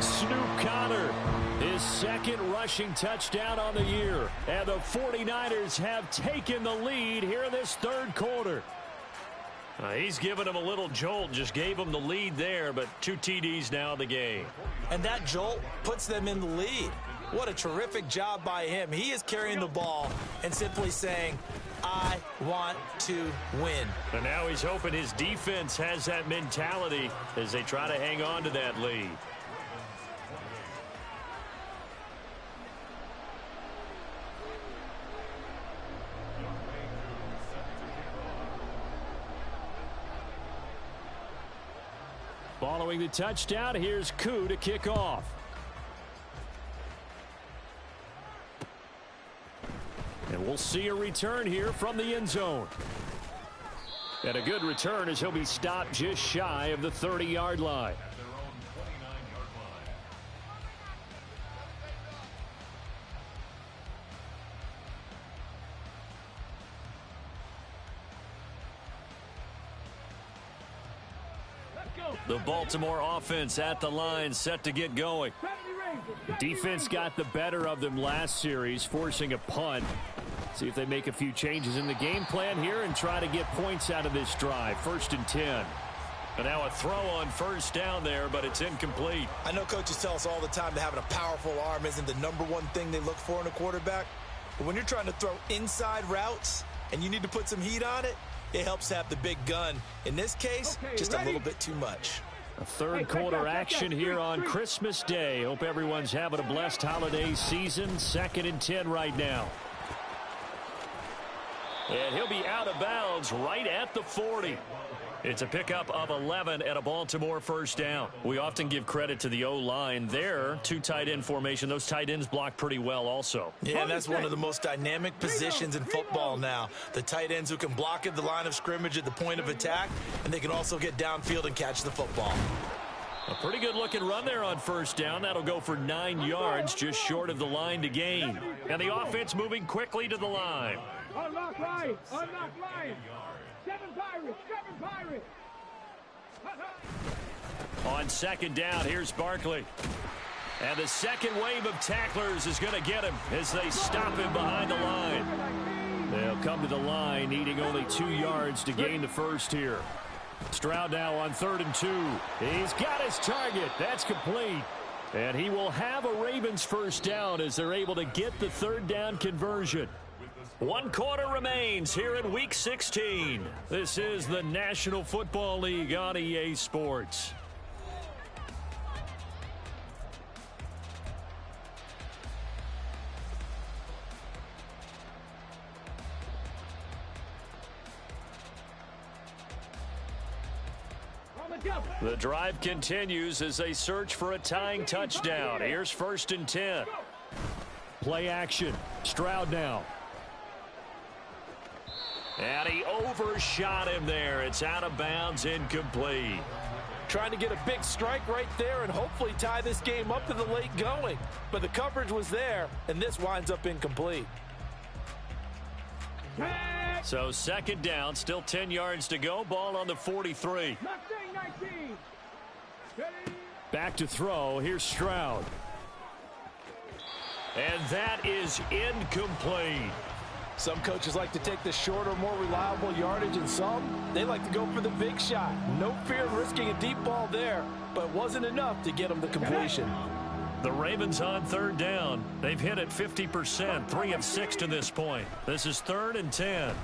F: Snoop Connor, his 2nd rushing touchdown on the year. And the 49ers have taken the lead here in this 3rd quarter.
A: He's giving him a little jolt, just gave him the lead there, but 2 TDs now in the game.
E: And that jolt puts them in the lead. What a terrific job by him. He is carrying the ball and simply saying, I want to win.
A: And now he's hoping his defense has that mentality as they try to hang on to that lead.
F: Following the touchdown, here's Koo to kick off. And we'll see a return here from the end zone. And a good return as he'll be stopped just shy of the 30-yard line.
A: The Baltimore offense at the line, set to get going.
F: The defense got the better of them last series, forcing a punt. See if they make a few changes in the game plan here and try to get points out of this drive. 1st and 10.
A: And now a throw on 1st down there, but it's incomplete.
E: I know coaches tell us all the time that having a powerful arm isn't the #1 thing they look for in a quarterback. But when you're trying to throw inside routes and you need to put some heat on it, it helps to have the big gun. In this case, just a little bit too much.
F: A third quarter action here on Christmas Day. Hope everyone's having a blessed holiday season. 2nd and 10 right now. And he'll be out of bounds right at the 40. It's a pickup of 11 and a Baltimore 1st down. We often give credit to the O-line there. 2 tight end formation. Those tight ends block pretty well also.
E: Yeah, and that's one of the most dynamic positions in football now. The tight ends who can block at the line of scrimmage at the point of attack, and they can also get downfield and catch the football.
F: A pretty good looking run there on 1st down. That'll go for 9 yards, just short of the line to gain. And the offense moving quickly to the line.
D: Unlock line. Unlock line. 7 Pirates. 7 Pirates.
F: On 2nd down, here's Barkley. And the second wave of tacklers is going to get him as they stop him behind the line. They'll come to the line, needing only 2 yards to gain the 1st here. Stroud now on 3rd and 2. He's got his target. That's complete. And he will have a Ravens 1st down as they're able to get the 3rd down conversion. 1 quarter remains here in Week 16. This is the National Football League on EA Sports. The drive continues as they search for a tying touchdown. Here's 1st and 10. Play action. Stroud now. And he overshot him there. It's out of bounds, incomplete.
E: Trying to get a big strike right there and hopefully tie this game up to the late going. But the coverage was there, and this winds up incomplete.
F: So 2nd down, still 10 yards to go. Ball on the 43. Back to throw. Here's Stroud. And that is incomplete.
E: Some coaches like to take the shorter, more reliable yardage, and some, they like to go for the big shot. No fear of risking a deep ball there, but wasn't enough to get them the completion.
F: The Ravens on 3rd down. They've hit it 50%, 3 of 6 to this point. This is 3rd and 10.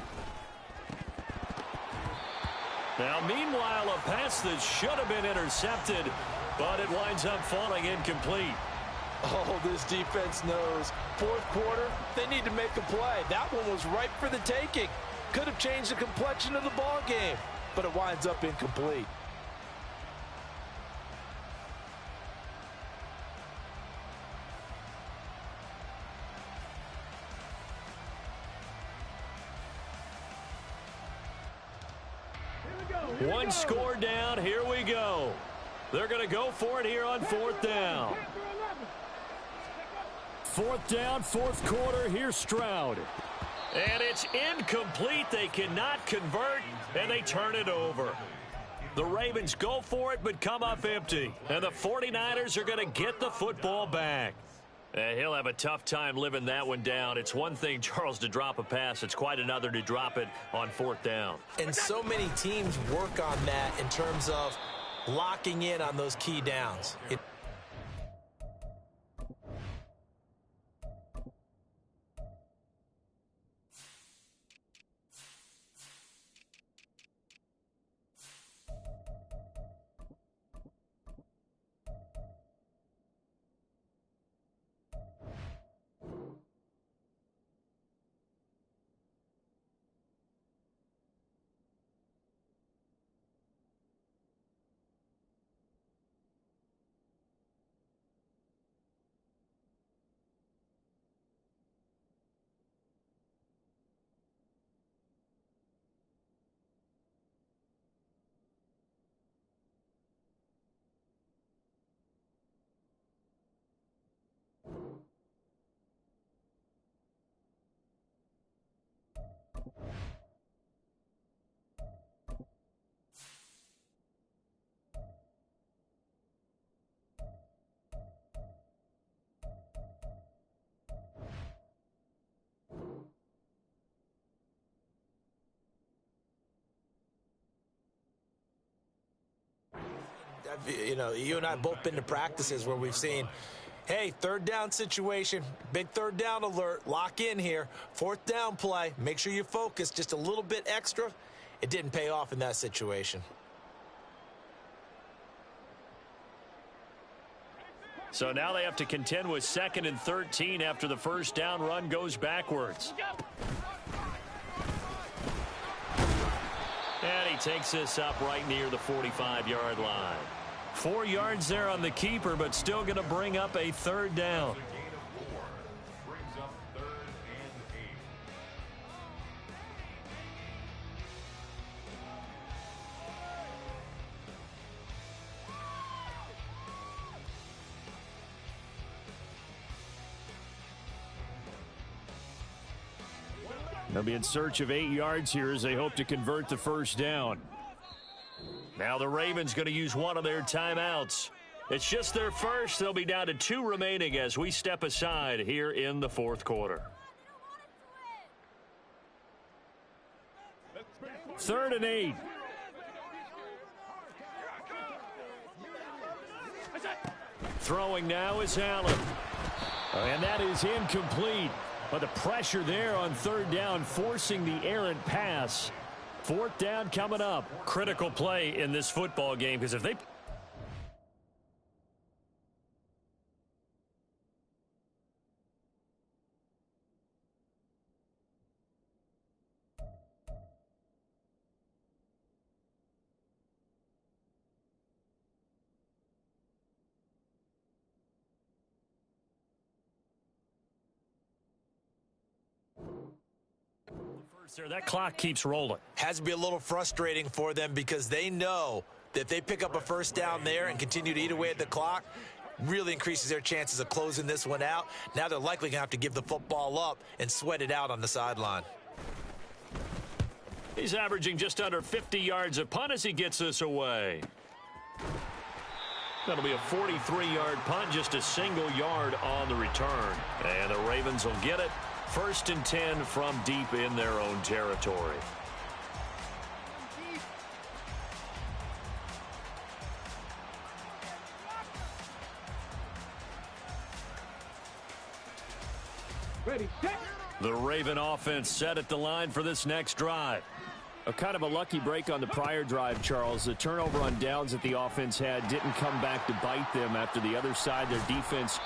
F: Now, meanwhile, a pass that should have been intercepted, but it winds up falling incomplete.
E: Oh, this defense knows. 4th quarter, they need to make a play. That one was ripe for the taking. Could have changed the complexion of the ball game, but it winds up incomplete.
F: One score down. Here we go. They're going to go for it here on 4th down. 4th down, 4th quarter. Here's Stroud. And it's incomplete. They cannot convert, and they turn it over. The Ravens go for it, but come up empty. And the 49ers are going to get the football back. And he'll have a tough time living that one down. It's one thing, Charles, to drop a pass. It's quite another to drop it on 4th down.
E: And so many teams work on that in terms of locking in on those key downs. you know, you and I have both been to practices where we've seen, hey, third down situation, big third down alert, lock in here, fourth down play, make sure you focus just a little bit extra. It didn't pay off in that situation.
A: So now they have to contend with 2nd and 13 after the first down run goes backwards. And he takes this up right near the 45-yard line. 4 yards there on the keeper, but still going to bring up a third down. They'll be in search of 8 yards here as they hope to convert the first down. Now the Ravens going to use one of their timeouts. It's just their first. They'll be down to 2 remaining as we step aside here in the fourth quarter. 3rd and 8. Throwing now is Allen. And that is incomplete. But the pressure there on 3rd down, forcing the errant pass. 4th down coming up. Critical play in this football game because if they... That clock keeps rolling.
E: Has to be a little frustrating for them because they know that if they pick up a first down there and continue to eat away at the clock, really increases their chances of closing this one out. Now they're likely going to have to give the football up and sweat it out on the sideline.
A: He's averaging just under 50 yards a punt as he gets this away. That'll be a 43-yard punt, just a single yard on the return. And the Ravens will get it. 1st and 10 from deep in their own territory.
D: Ready, set.
A: The Raven offense set at the line for this next drive.
F: A kind of a lucky break on the prior drive, Charles. The turnover on downs that the offense had didn't come back to bite them after the other side. Their defense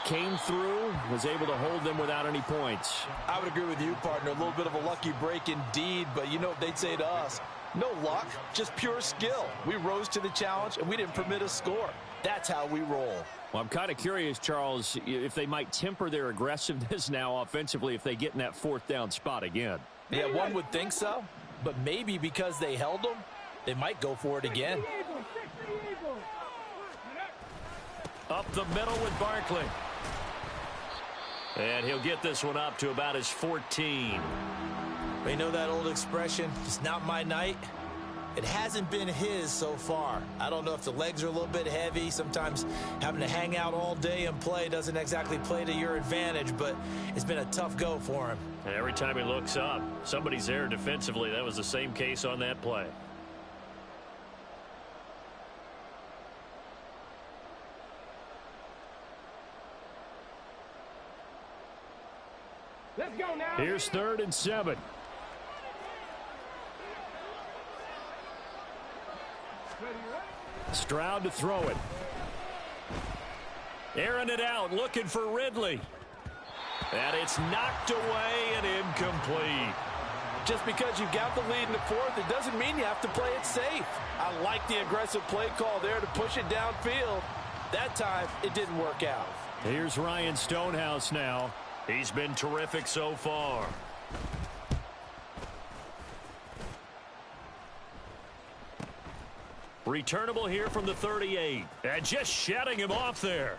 F: came through, was able to hold them without any points.
E: I would agree with you, partner. A little bit of a lucky break indeed, but you know what they'd say to us? No luck, just pure skill. We rose to the challenge, and we didn't permit a score. That's how we roll.
F: Well, I'm kind of curious, Charles, if they might temper their aggressiveness now offensively if they get in that 4th down spot again.
E: Yeah, one would think so, but maybe because they held them, they might go for it again.
A: Up the middle with Barkley. And he'll get this one up to about his 14.
E: You know that old expression, it's not my night? It hasn't been his so far. I don't know if the legs are a little bit heavy. Sometimes having to hang out all day and play doesn't exactly play to your advantage, but it's been a tough go for him.
A: And every time he looks up, somebody's there defensively. That was the same case on that play.
D: Let's go now.
F: Here's 3rd and 7. Stroud to throw it.
A: Airing it out, looking for Ridley. And it's knocked away and incomplete.
E: Just because you got the lead in the 4th, it doesn't mean you have to play it safe. I like the aggressive play call there to push it downfield. That time, it didn't work out.
F: Here's Ryan Stonehouse now.
A: He's been terrific so far. Returnable here from the 38. And just shutting him off there.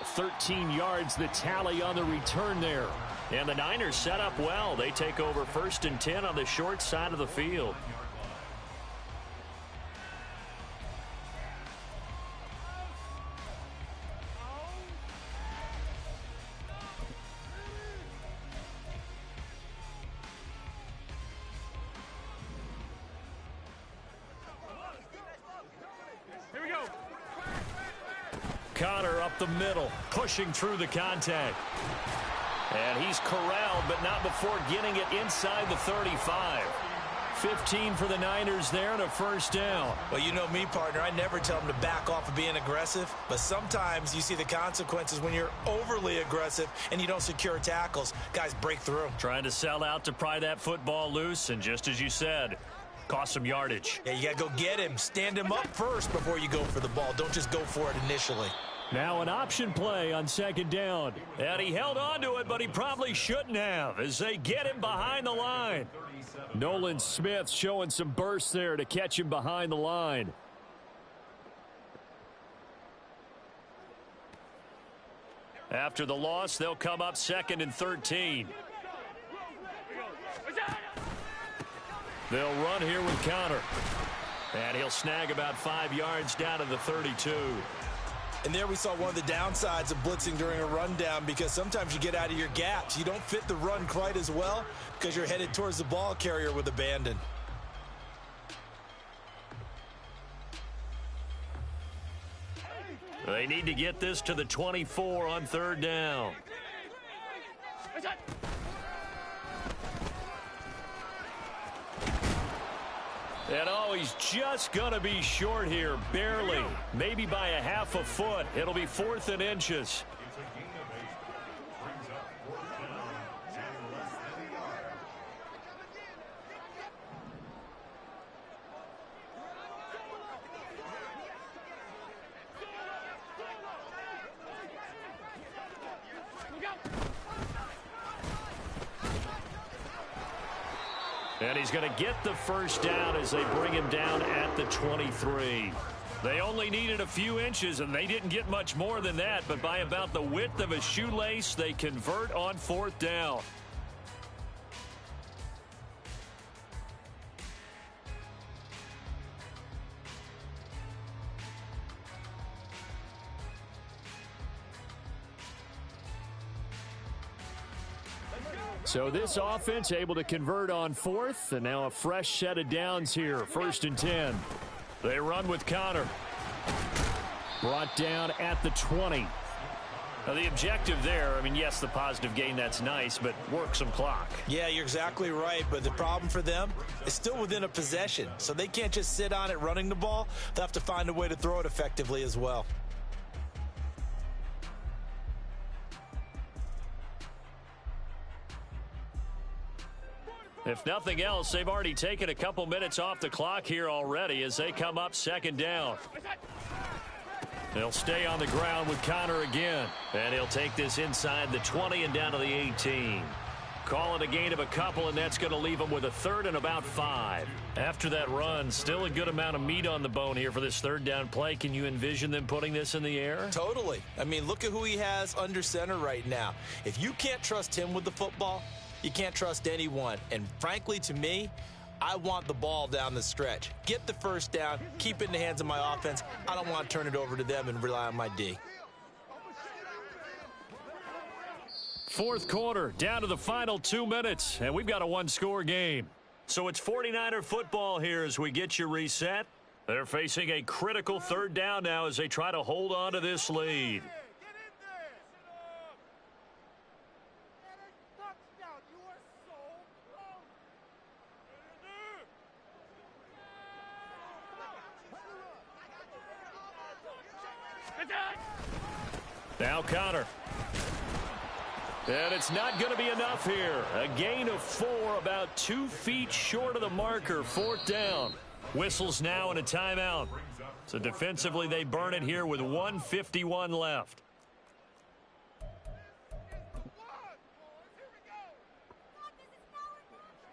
F: 13 yards, the tally on the return there.
A: And the Niners set up well. They take over 1st and 10 on the short side of the field.
D: Here we go.
A: Conner up the middle, pushing through the contact. And he's corralled, but not before getting it inside the 35. 15 for the Niners there and a first down.
E: Well, you know me, partner. I never tell them to back off of being aggressive, but sometimes you see the consequences when you're overly aggressive and you don't secure tackles. Guys break through.
A: Trying to sell out to pry that football loose, and just as you said, cost some yardage.
E: Yeah, you got to go get him. Stand him up first before you go for the ball. Don't just go for it initially.
A: Now an option play on second down. And he held on to it, but he probably shouldn't have as they get him behind the line. Nolan Smith showing some burst there to catch him behind the line. After the loss, they'll come up 2nd and 13. They'll run here with Conner. And he'll snag about 5 yards down to the 32.
E: And there we saw one of the downsides of blitzing during a rundown, because sometimes you get out of your gaps. You don't fit the run quite as well because you're headed towards the ball carrier with abandon.
A: They need to get this to the 24 on 3rd down. And oh, he's just going to be short here, barely. Maybe by a half a foot. It'll be 4th and inches.
B: It's a gain of 8. Brings up 4th down and less than a yard.
A: And he's going to get the first down as they bring him down at the 23. They only needed a few inches, and they didn't get much more than that. But by about the width of a shoelace, they convert on 4th down. So this offense able to convert on 4th, and now a fresh set of downs here. 1st and 10. They run with Conner. Brought down at the 20. Now the objective there, I mean, yes, the positive gain, that's nice, but work some clock.
E: Yeah, you're exactly right, but the problem for them is still within a possession. So they can't just sit on it running the ball. They'll have to find a way to throw it effectively as well.
A: If nothing else, they've already taken a couple minutes off the clock here already as they come up 2nd down. They'll stay on the ground with Conner again. And he'll take this inside the 20 and down to the 18. Call it a gain of a couple, and that's going to leave them with a 3rd and about 5. After that run, still a good amount of meat on the bone here for this 3rd down play. Can you envision them putting this in the air?
E: Totally. I mean, look at who he has under center right now. If you can't trust him with the football, you can't trust anyone. And frankly, to me, I want the ball down the stretch. Get the first down, keep it in the hands of my offense. I don't want to turn it over to them and rely on my D.
A: 4th quarter, down to the final 2 minutes, and we've got a 1-score game. So it's 49er football here as we get you reset. They're facing a critical 3rd down now as they try to hold on to this lead. Now Conner. And it's not going to be enough here. A gain of 4, about 2 feet short of the marker. 4th down. Whistles now and a timeout. So defensively they burn it here with 1:51 left.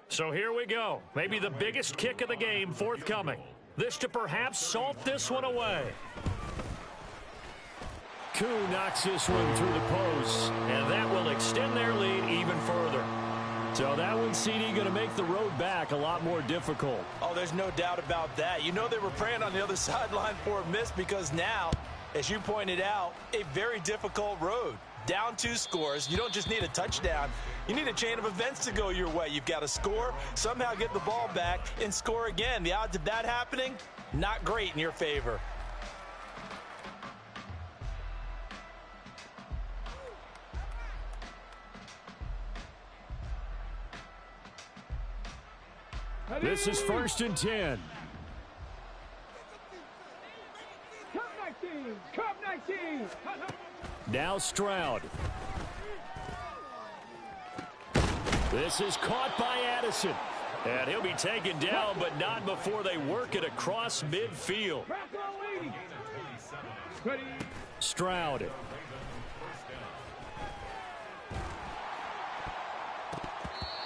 A: So here we go. Maybe the biggest kick of the game forthcoming. This to perhaps salt this one away. Koo knocks this one through the post, and that will extend their lead even further. So that one, CD, going to make the road back a lot more difficult.
E: Oh, there's no doubt about that. You know they were praying on the other sideline for a miss, because now, as you pointed out, a very difficult road. Down 2 scores. You don't just need a touchdown. You need a chain of events to go your way. You've got to score, somehow get the ball back, and score again. The odds of that happening, not great in your favor.
F: This is 1st and 10.
D: Come 19. Come 19.
F: Now Stroud. This is caught by Addison. And he'll be taken down, but not before they work it across midfield. Stroud.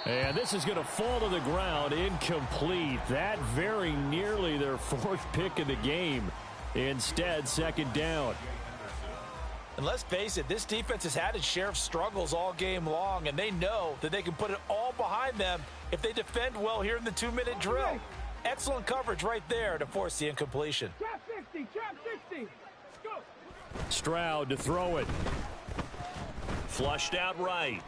F: And this is going to fall to the ground, incomplete. That very nearly their 4th pick of the game. Instead, 2nd down.
E: And let's face it, this defense has had its share of struggles all game long, and they know that they can put it all behind them if they defend well here in the 2-minute drill. Excellent coverage right there to force the incompletion.
D: Trap 60. Trap 60. Go.
F: Stroud to throw it.
A: Flushed out right.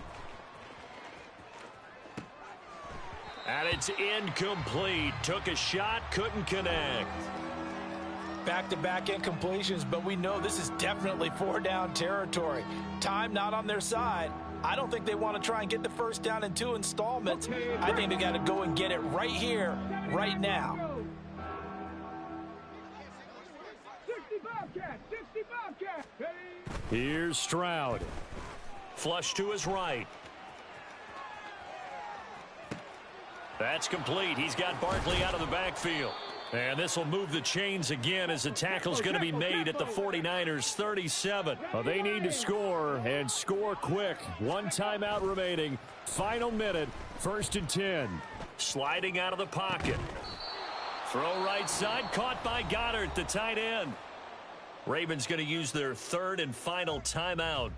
A: And it's incomplete. Took a shot, couldn't connect.
E: Back-to-back incompletions, but we know this is definitely 4-down territory. Time not on their side. I don't think they want to try and get the 1st down in 2 installments. I think they got to go and get it right here, right now.
D: 60 Bobcat. 60 Bobcat.
F: Here's Stroud.
A: Flush to his right. That's complete. He's got Barkley out of the backfield. And this will move the chains again as the tackle's going to be made at the 49ers 37.
F: Well, they need to score and score quick. 1 timeout remaining. Final minute. 1st and 10.
A: Sliding out of the pocket. Throw right side. Caught by Goddard, the tight end. Ravens going to use their 3rd and final timeout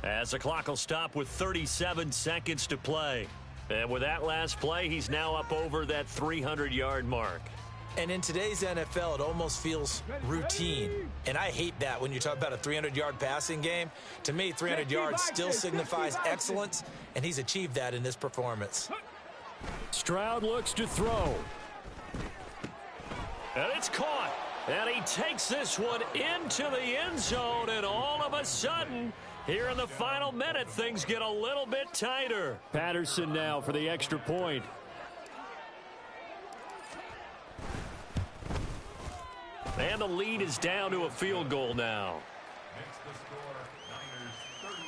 A: as the clock will stop with 37 seconds to play. And with that last play, he's now up over that 300-yard mark.
E: And in today's NFL, it almost feels routine. And I hate that when you talk about a 300-yard passing game. To me, 300 yards still signifies excellence, and he's achieved that in this performance.
F: Stroud looks to throw.
A: And it's caught. And he takes this one into the end zone, and all of a sudden, here in the final minute, things get a little bit tighter.
F: Patterson now for the extra point.
A: And the lead is down to a field goal now.
B: Makes the score Niners 38,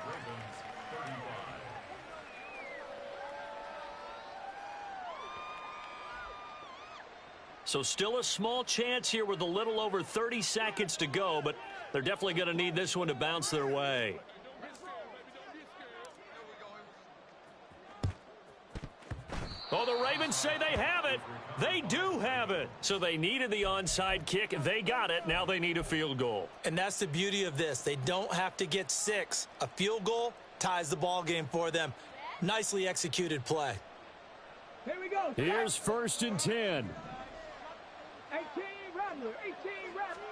B: Ravens 31.
A: So still a small chance here with a little over 30 seconds to go, but they're definitely going to need this one to bounce their way. Oh, the Ravens say they have it. They do have it. So they needed the onside kick. They got it. Now they need a field goal.
E: And that's the beauty of this. They don't have to get 6. A field goal ties the ball game for them. Nicely executed play.
D: Here we go.
F: Here's 1st and 10.
D: 18 Rattler. 18 Rattler.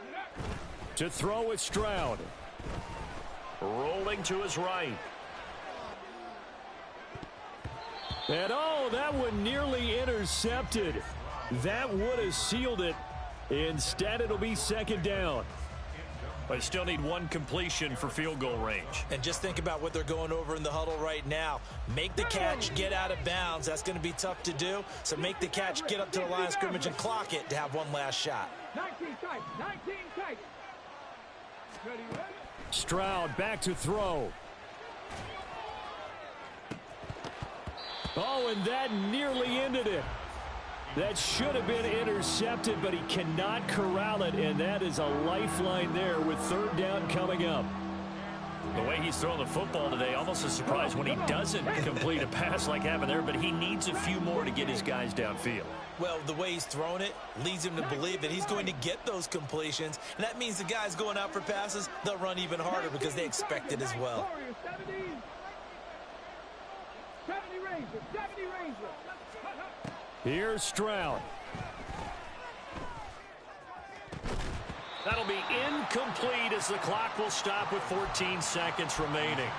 F: To throw with Stroud.
A: Rolling to his right.
F: And oh, that one nearly intercepted. That would have sealed it. Instead, it'll be 2nd down.
A: They still need 1 completion for field goal range.
E: And just think about what they're going over in the huddle right now. Make the catch, get out of bounds. That's going to be tough to do. So make the catch, get up to the line of scrimmage, and clock it to have one last shot.
D: 19 tight. 19 tight. Ready, ready.
F: Stroud back to throw. Oh, and that nearly ended it. That should have been intercepted, but he cannot corral it, and that is a lifeline there with 3rd down coming up.
A: The way he's throwing the football today, almost a surprise when he doesn't complete a pass like happened there, but he needs a few more to get his guys downfield.
E: Well, the way he's thrown it leads him to believe that he's going to get those completions, and that means the guys going out for passes, they'll run even harder because they expect it as well.
D: 70 Ranger. 70 Ranger.
F: Here's Stroud.
A: That'll be incomplete as the clock will stop with 14 seconds remaining.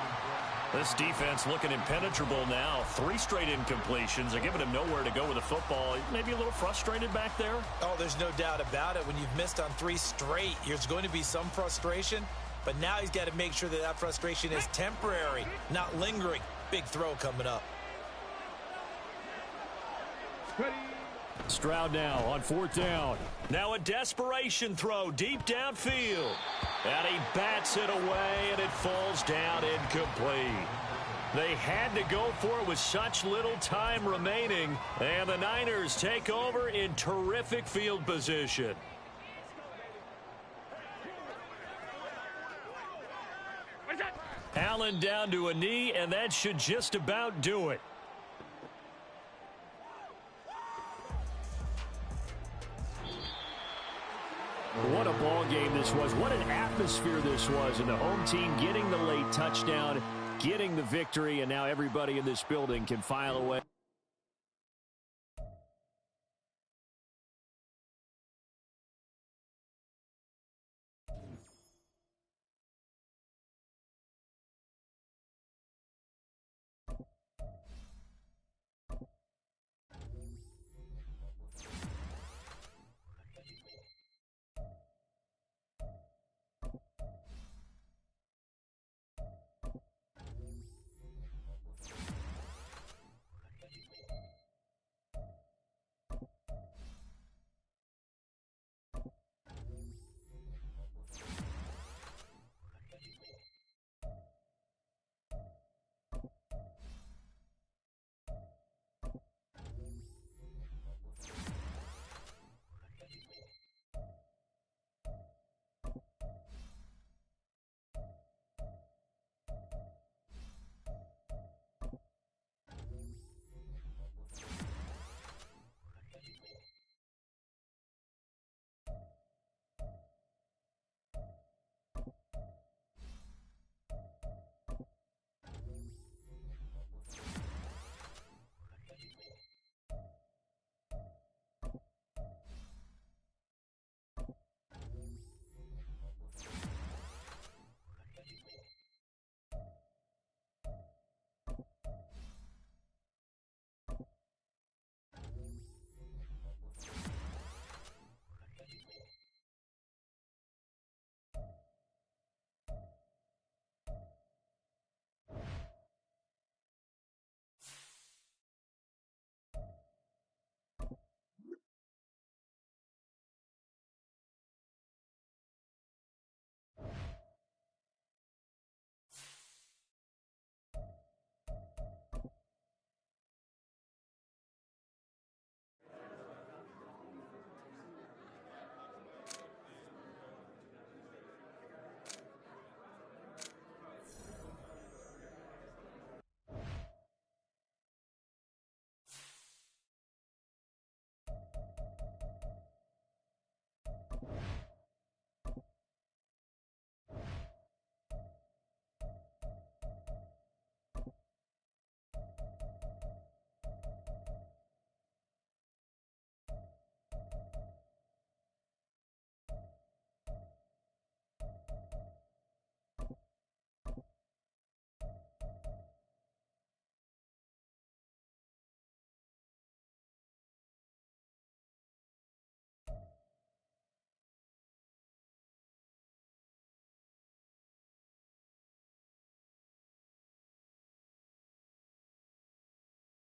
A: This defense looking impenetrable now. 3 straight incompletions. They're giving him nowhere to go with the football. Maybe a little frustrated back there.
E: Oh, there's no doubt about it. When you've missed on 3 straight, there's going to be some frustration. But now he's got to make sure that that frustration is temporary, not lingering. Big throw coming up.
A: Stroud now on 4th down. Now a desperation throw deep downfield. And he bats it away, and it falls down incomplete. They had to go for it with such little time remaining, and the Niners take over in terrific field position. Allen down to a knee, and that should just about do it. What a ball game this was. What an atmosphere this was. And the home team getting the late touchdown, getting the victory, and now everybody in this building can file away.